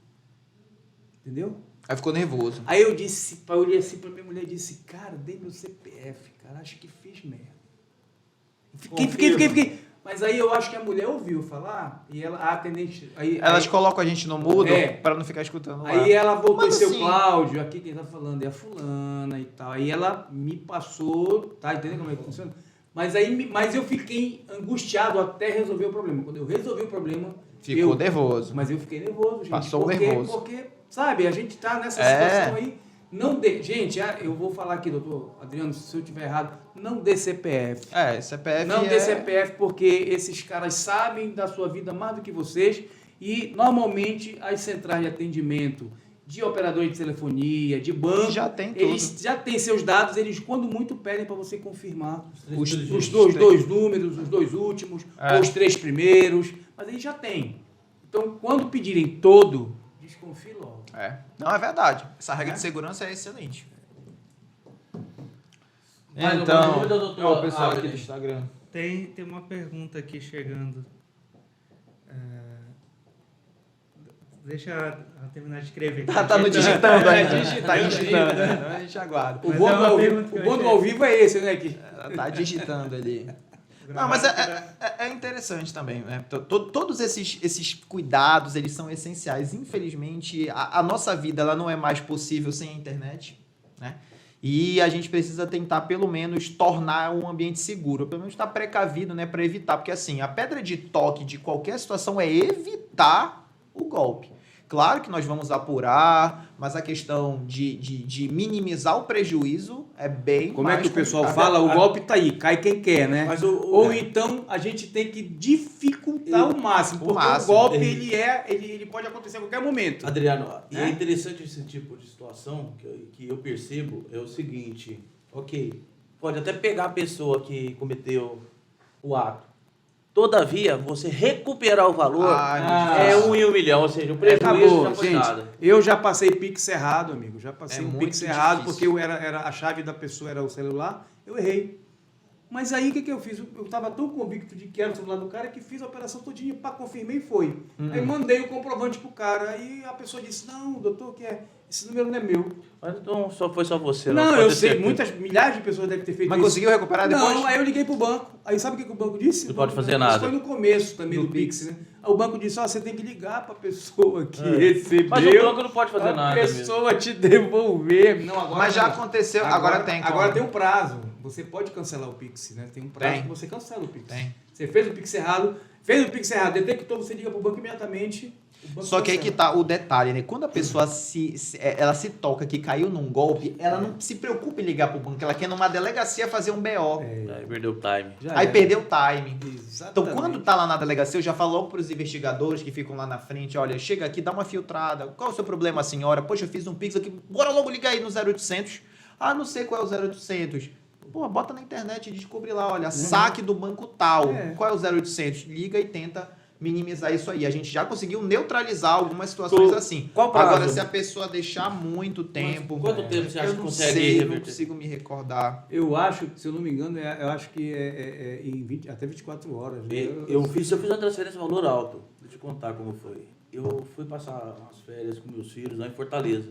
Entendeu? Aí ficou nervoso. Aí eu olhei assim pra minha mulher e disse, cara, dei meu CPF, cara, acho que fiz merda. Fiquei. Mas aí eu acho que a mulher ouviu falar e a atendente... Elas colocam a gente no mudo pra não ficar escutando lá. Aí ela voltou Mas e seu assim- Cláudio, aqui quem tá falando é a fulana e tal. Aí ela me passou, tá entendendo como é que funciona? Mas eu fiquei angustiado até resolver o problema. Quando eu resolvi o problema... Ficou nervoso. Mas eu fiquei nervoso, gente. Passou nervoso. Porque, sabe, a gente tá nessa situação aí. Gente, eu vou falar aqui, doutor Adriano, se eu estiver errado, não dê CPF. CPF Não dê CPF porque esses caras sabem da sua vida mais do que vocês e, normalmente, as centrais de atendimento de operadores de telefonia, de banco, Já tem tudo. eles já têm seus dados, eles, quando muito, pedem para você confirmar os dois dois números, os 2 últimos, ou os 3 primeiros, mas eles já têm. Então, quando pedirem todo, desconfie logo. Não, é verdade. Essa regra de segurança é excelente. Mais alguma Então, dúvida, doutor? o pessoal aqui Adriano? do Instagram. Tem uma pergunta aqui chegando. Deixa eu terminar de escrever. Tá no digitando ainda. Tá digitando. A gente aguarda. O bom do ao vivo é esse, né? Tá digitando ali. Não, mas é interessante também, né? Todos esses cuidados, eles são essenciais. Infelizmente, a nossa vida ela não é mais possível sem a internet, né? E a gente precisa tentar, pelo menos, tornar um ambiente seguro. Pelo menos estar precavido, né? Para evitar. Porque, assim, a pedra de toque de qualquer situação é evitar o golpe. Claro que nós vamos apurar, mas a questão de minimizar o prejuízo é bem Como mais é que o pessoal complicado. fala? O golpe tá aí, cai quem quer, né? Mas Ou então a gente tem que dificultar o máximo, porque o golpe ele pode acontecer a qualquer momento. Adriano, e Né? é interessante esse tipo de situação que eu percebo, é o seguinte, ok, pode até pegar a pessoa que cometeu o ato, todavia, você recuperar o valor é 1 em 1 milhão, ou seja, o prejuízo Acabou, já foi gente. dado. Eu já passei Pix errado, amigo. Já passei um muito Pix errado, difícil. porque a chave da pessoa era o celular, eu errei. Mas aí o que eu fiz? Eu estava tão convicto de que era o celular do cara que fiz a operação todinha, confirmei e foi. Aí mandei o comprovante pro cara, aí a pessoa disse, não, doutor, esse número não é meu. Mas então foi só você. Não, pode eu ter sei, certeza. milhares de pessoas devem ter feito Mas isso. conseguiu recuperar depois? Não, aí eu liguei pro banco. Aí sabe o que o banco disse? Não pode fazer Isso nada. foi no começo também do Pix, né? Aí o banco disse, você tem que ligar pra pessoa que recebeu. Mas o banco não pode fazer nada A pessoa te devolver. Não, agora Mas já não. aconteceu, agora tem como. Agora tem um prazo. Você pode cancelar o Pix, né? Tem um prazo Tem. que você cancela o Pix. Tem. Você fez o Pix errado, detectou, você liga pro banco imediatamente. Só que aí que tá o detalhe, né? Quando a pessoa ela se toca que caiu num golpe, ela não se preocupa em ligar pro banco, ela quer numa delegacia fazer um BO. Aí perdeu o time. Aí perdeu o time. Exatamente. Então, quando tá lá na delegacia, eu já falo logo pros investigadores que ficam lá na frente, olha, chega aqui, dá uma filtrada. Qual é o seu problema, senhora? Poxa, eu fiz um Pix aqui, bora logo ligar aí no 0800. Ah, não sei qual é o 0800. Pô, bota na internet e descobre lá, olha, saque do banco tal. Qual é o 0800? Liga e tenta minimizar isso aí. A gente já conseguiu neutralizar algumas situações assim. Qual prazo? Agora, se a pessoa deixar muito tempo... Quanto tempo você acha eu que não consegue sei, não reverter? consigo me recordar. Eu acho, se eu não me engano, eu acho que até 24 horas. Né? Eu fiz uma transferência de valor alto. Deixa eu contar como foi. Eu fui passar umas férias com meus filhos lá em Fortaleza.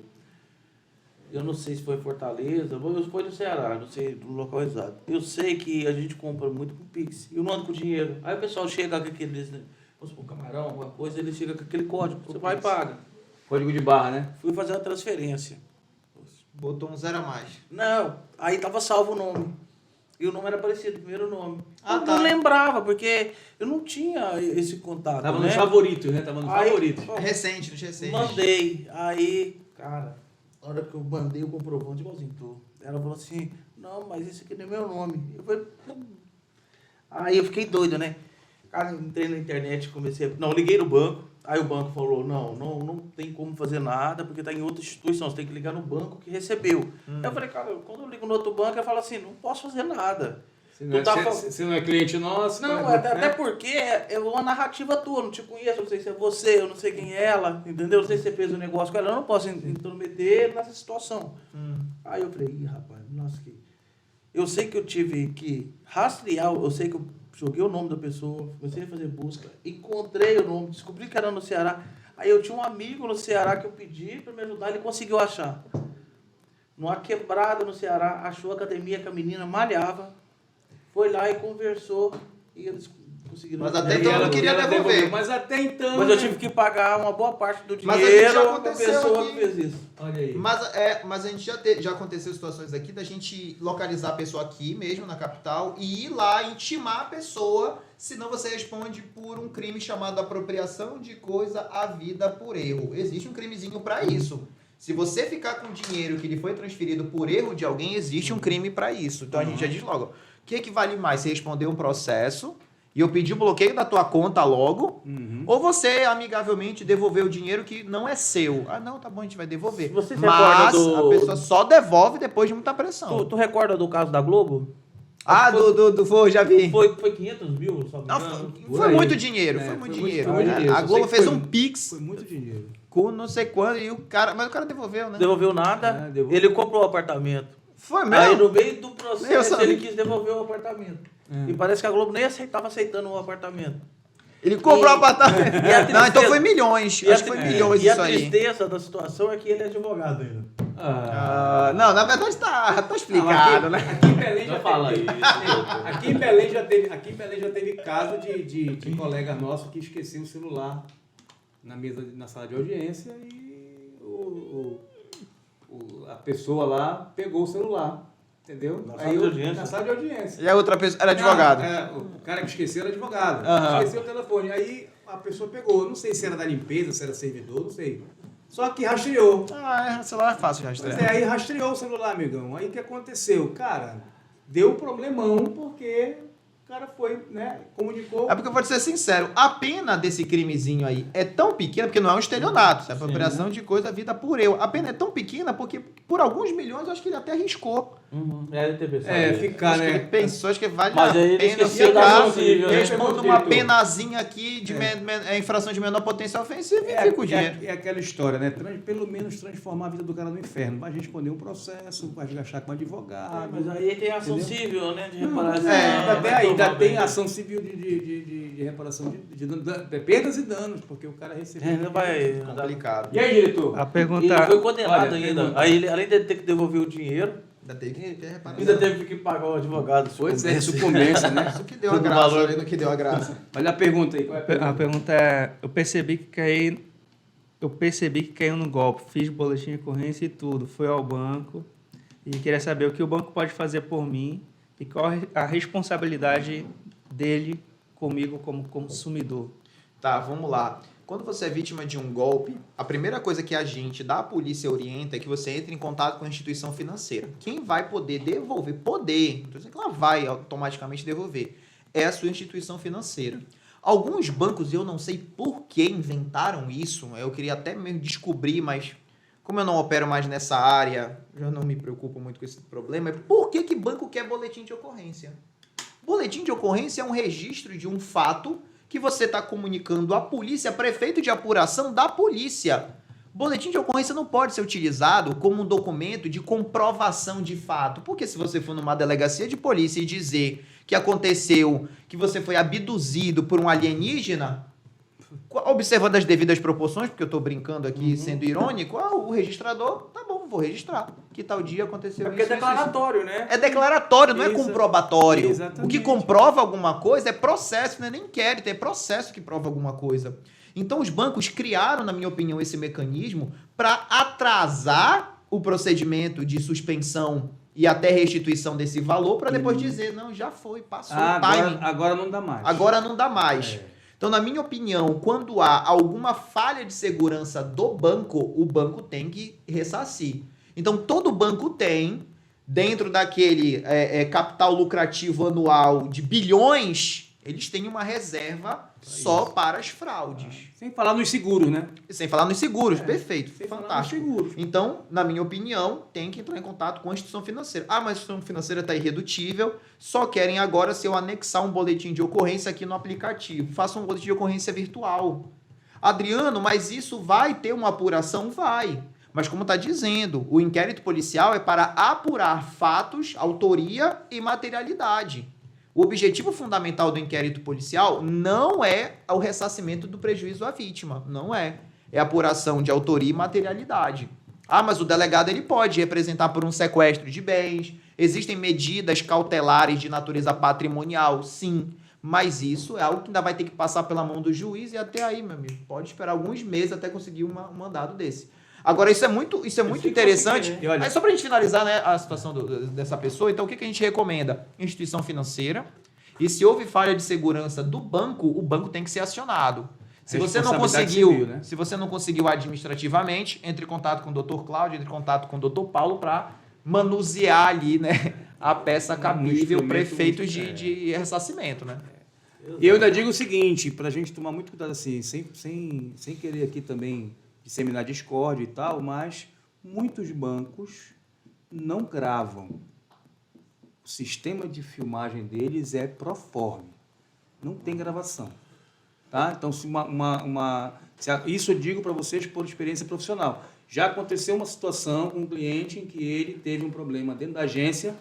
Eu não sei se foi em Fortaleza, foi no Ceará, não sei do local exato. Eu sei que a gente compra muito com Pix. Eu não ando com dinheiro. Aí o pessoal chega com aqueles, vamos supor, camarão, alguma coisa, ele chega com aquele código. Você vai e paga. Código de barra, né? Fui fazer uma transferência. Botou um 0 a mais. Não, aí tava salvo o nome. E o nome era parecido, o primeiro nome. Eu tá. não lembrava, porque eu não tinha esse contato. Tava né? nos favoritos, né? Tava nos Aí, favoritos. ó, Recente, nos recentes. mandei. Aí, cara, na hora que eu mandei o comprovante, igualzinho tu. Ela falou assim, não, mas esse aqui não é meu nome. Eu falei, pum. Aí eu fiquei doido, né? Cara, entrei na internet, comecei... Não, liguei no banco. Aí o banco falou, não tem como fazer nada, porque tá em outra instituição, você tem que ligar no banco que recebeu. Aí eu falei, cara, quando eu ligo no outro banco, eu falo assim, não posso fazer nada. Você não é cliente nosso? Não, né? até porque é uma narrativa tua, eu não te conheço, eu não sei se é você, eu não sei quem é ela, entendeu? Não sei se você fez um negócio com ela, eu não posso intrometer nessa situação. Aí eu falei, ih, rapaz, nossa, que... Eu sei que eu tive que rastrear, eu sei que eu joguei o nome da pessoa, comecei a fazer busca, encontrei o nome, descobri que era no Ceará. Aí eu tinha um amigo no Ceará que eu pedi para me ajudar, ele conseguiu achar. Numa quebrada no Ceará, achou a academia que a menina malhava, foi lá e conversou e eles conseguiram... Mas até então eu não queria devolver. Mas até então... Mas eu tive que pagar uma boa parte do Mas a gente já dinheiro para a aconteceu pessoa aqui. que fez isso. Olha aí. Mas a gente já aconteceu situações aqui da gente localizar a pessoa aqui mesmo, na capital, e ir lá intimar a pessoa, senão você responde por um crime chamado apropriação de coisa havida por erro. Existe um crimezinho para isso. Se você ficar com dinheiro que lhe foi transferido por erro de alguém, existe um crime para isso. Então a gente já diz logo, o que vale mais? Você responder um processo e eu pedir o bloqueio da tua conta logo, ou você amigavelmente devolver o dinheiro que não é seu. Ah, não, tá bom, a gente vai devolver. Você se Mas recorda do- a pessoa só devolve depois de muita pressão. Tu recorda do caso da Globo? Ah, foi, já vi. Foi 500 mil, só me Não, engano. foi aí. muito dinheiro, É, foi muito foi muito dinheiro. dinheiro. A Eu Globo sei que fez foi- um Pix Foi muito dinheiro. com não sei quanto e o cara... Mas o cara devolveu, né? Devolveu nada, devolveu. ele comprou o apartamento. Foi Aí mesmo? no meio do Eu processo sabia. ele quis devolver o apartamento. E parece que a Globo nem estava aceitando o apartamento. Ele comprou o apartamento. e a Não, então tristeza- foi milhões. E Acho que foi milhões e isso a aí. tristeza da situação é que ele é advogado ainda. Ah, não, na verdade tá explicado, né? Aqui em Belém Não já fala teve, isso. aqui em Belém já teve caso de colega nosso que esqueceu o celular na sala de audiência e a pessoa lá pegou o celular. Entendeu? Na sala de audiência? Na sala de audiência. E a outra pessoa era advogado. O cara que esqueceu era advogado. Aham. Esqueceu o telefone. Aí a pessoa pegou. Não sei se era da limpeza, se era servidor, não sei. Só que rastreou. Ah, celular é fácil de Mas rastrear. aí rastreou o celular, amigão. Aí o que aconteceu? Cara, deu problemão porque o cara foi, né, comunicou. É porque eu vou te ser sincero, a pena desse crimezinho aí é tão pequena, porque não é um estelionato, é apropriação de coisa vida por eu. A pena é tão pequena porque por alguns milhões eu acho que ele até arriscou. É, ele teve Ficar, Acho que ele né? pensou, acho que vale Mas a aí ele pena esqueceu da ficar, sensível, né? respondo uma penazinha aqui de infração de menor potência ofensiva e fica o dinheiro. É aquela história, né? Pelo menos transformar a vida do cara no inferno. Vai responder um processo, vai gastar com um advogado. Mas aí tem ação Entendeu? civil, né? De reparação. Ainda tem ação civil de reparação de perdas e danos, porque o cara recebeu. Não vai... Complicado. E aí, diretor? A Ele pergunta... foi condenado Olha, ainda. pergunta. Aí ele, além de ter que devolver o dinheiro, Ainda tem que ter reparação. ainda teve que pagar o advogado. Pois é, sucumbência, né? Isso que deu a Todo graça, valor. ali no que deu a graça. Olha a pergunta aí. Qual é a A pergunta? pergunta é, eu percebi que caiu no golpe, fiz boletim de ocorrência e tudo, fui ao banco e queria saber o que o banco pode fazer por mim e qual a responsabilidade dele comigo como consumidor. Tá, vamos lá. Quando você é vítima de um golpe, a primeira coisa que a gente da polícia orienta é que você entre em contato com a instituição financeira. Quem vai poder devolver, não estou dizendo que ela vai automaticamente devolver, é a sua instituição financeira. Alguns bancos, eu não sei por que inventaram isso, eu queria até mesmo descobrir, mas como eu não opero mais nessa área, já não me preocupo muito com esse problema, por que banco quer boletim de ocorrência? Boletim de ocorrência é um registro de um fato que você está comunicando à polícia, prefeito de apuração da polícia. Boletim de ocorrência não pode ser utilizado como um documento de comprovação de fato. Porque se você for numa delegacia de polícia e dizer que aconteceu, que você foi abduzido por um alienígena, observando as devidas proporções, porque eu estou brincando aqui sendo irônico, o registrador, tá bom, vou registrar. Que tal dia aconteceu isso? Porque é declaratório, né? É declaratório, não é comprobatório. Exatamente. O que comprova alguma coisa é processo, não é nem inquérito, é processo que prova alguma coisa. Então os bancos criaram, na minha opinião, esse mecanismo para atrasar o procedimento de suspensão e até restituição desse valor, para depois dizer, não, já foi, passou o timing. Agora não dá mais. Agora não dá mais. Então, na minha opinião, quando há alguma falha de segurança do banco, o banco tem que ressarcir. Então, todo banco tem, dentro daquele capital lucrativo anual de bilhões, eles têm uma reserva só para as fraudes. Sem falar nos seguros, né? Sem falar nos seguros, perfeito, Sem falar nos fantástico. seguros. Então, na minha opinião, tem que entrar em contato com a instituição financeira. Ah, mas a instituição financeira está irredutível, só querem agora se eu anexar um boletim de ocorrência aqui no aplicativo. Faça um boletim de ocorrência virtual. Adriano, mas isso vai ter uma apuração? Vai. Mas como está dizendo, o inquérito policial é para apurar fatos, autoria e materialidade. O objetivo fundamental do inquérito policial não é o ressarcimento do prejuízo à vítima, não é. É a apuração de autoria e materialidade. Ah, mas o delegado ele pode representar por um sequestro de bens, existem medidas cautelares de natureza patrimonial, sim, mas isso é algo que ainda vai ter que passar pela mão do juiz e até aí, meu amigo, pode esperar alguns meses até conseguir um mandado desse. Agora, isso é muito interessante. Olha, Aí, só para a gente finalizar, né, a situação dessa pessoa, então o que a gente recomenda? Instituição financeira. E se houve falha de segurança do banco, o banco tem que ser acionado. Se você não conseguiu, civil, né? se você não conseguiu administrativamente, entre em contato com o Dr. Cláudio, entre em contato com o Dr. Paulo para manusear ali, né, a peça cabível, prefeito de ressarcimento, né? E eu ainda digo o seguinte, para a gente tomar muito cuidado assim, sem querer aqui também disseminar discórdia e tal, mas muitos bancos não gravam. O sistema de filmagem deles é proforme. Não tem gravação. Tá? Então, isso eu digo para vocês por experiência profissional. Já aconteceu uma situação com um cliente em que ele teve um problema dentro da agência,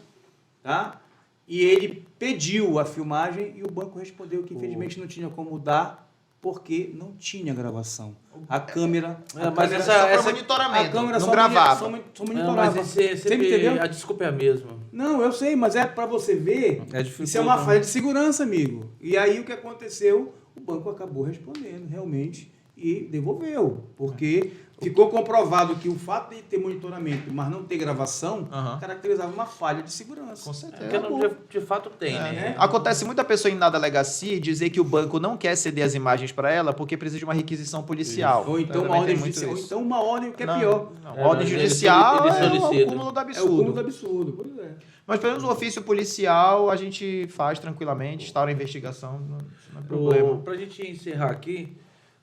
tá? E ele pediu a filmagem e o banco respondeu que infelizmente não tinha como dar porque não tinha gravação. A câmera... mas essa monitoramento, a câmera não gravava. Só Mas monitorava. você me entendeu? a desculpa é a mesma. Não, eu sei, mas é para você ver. Isso é uma falha de segurança, amigo. E aí o que aconteceu? O banco acabou respondendo, realmente, e devolveu. Porque ficou comprovado que o fato de ter monitoramento, mas não ter gravação, caracterizava uma falha de segurança. Com certeza. Porque de fato tem, né? Acontece muita pessoa indo na delegacia e dizer que o banco não quer ceder as imagens para ela porque precisa de uma requisição policial. Ou então uma ordem judicial. Ou então uma ordem, o que é pior. Ordem judicial ele é o solicita. cúmulo do É o cúmulo absurdo. do absurdo, pois é. Mas pelo menos o ofício policial a gente faz tranquilamente, instaura a investigação, isso não é problema. Para a gente encerrar aqui,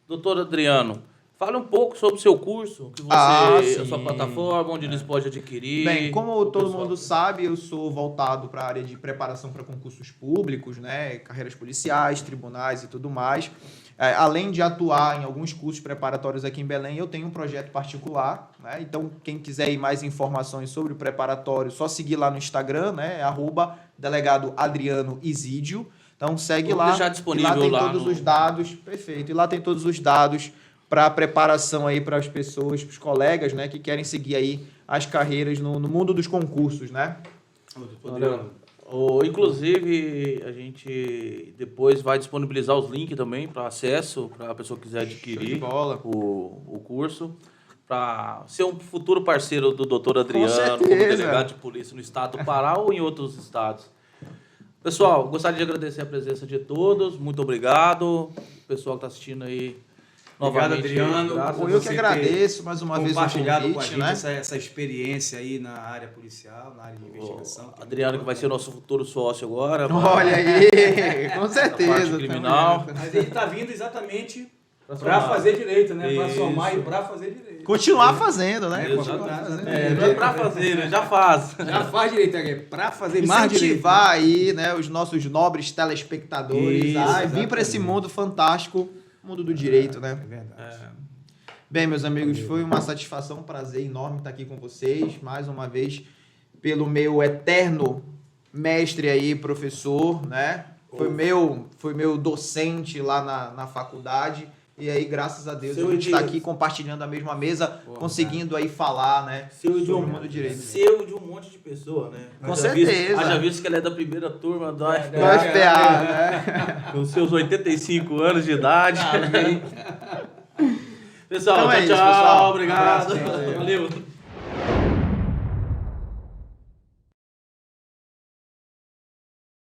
doutor Adriano, fale um pouco sobre o seu curso, que você, a sua plataforma, onde eles podem adquirir. Bem, como todo pessoal. mundo sabe, eu sou voltado para a área de preparação para concursos públicos, né, carreiras policiais, tribunais e tudo mais. Além de atuar em alguns cursos preparatórios aqui em Belém, eu tenho um projeto particular, né? Então, quem quiser ir mais informações sobre o preparatório, só seguir lá no Instagram, né? @delegado Adriano Isídio. Então, segue Vou lá. deixar disponível e lá tem lá todos no... os dados. Perfeito. E lá tem todos os dados para preparação aí para as pessoas, para os colegas, né? Que querem seguir aí as carreiras no mundo dos concursos, né? Inclusive, a gente depois vai disponibilizar os links também para acesso, para a pessoa que quiser adquirir o curso, para ser um futuro parceiro do doutor Adriano, como delegado de polícia no estado do Pará ou em outros estados. Pessoal, gostaria de agradecer a presença de todos, muito obrigado. O pessoal que está assistindo aí, Novamente, Adriano. graças Eu por que você agradeço mais uma ter vez o compartilhado com a convite, gente né? essa experiência aí na área policial, na área de investigação. O Adriano, que vai ser o nosso futuro sócio agora. Olha aí, com parte certeza. criminal. Mas ele está vindo exatamente Pra para somar. fazer direito, né? Para Isso. somar e para fazer direito. Continuar fazendo, né? Exatamente. Não é pra fazer, né? Já faz. Já faz direito, é para fazer mais direito. Incentivar aí, né, os nossos nobres telespectadores Isso, a vir exatamente. para esse mundo fantástico, mundo do direito, né? É verdade. Bem, meus amigos, foi uma satisfação, um prazer enorme estar aqui com vocês, mais uma vez, pelo meu eterno mestre aí, professor, né? Foi meu docente lá na faculdade. E aí, graças a Deus, Seu a gente está Dias. aqui compartilhando a mesma mesa, conseguindo aí falar, né? Seu de sobre o mundo do direito. Seu de um monte de pessoa, né? Com certeza. Haja visto que ela é da primeira turma do Do FPA, FPA, né? com seus 85 anos de idade. Pessoal, Então é tchau, isso, tchau. pessoal. Obrigado. Um abraço, gente. Valeu.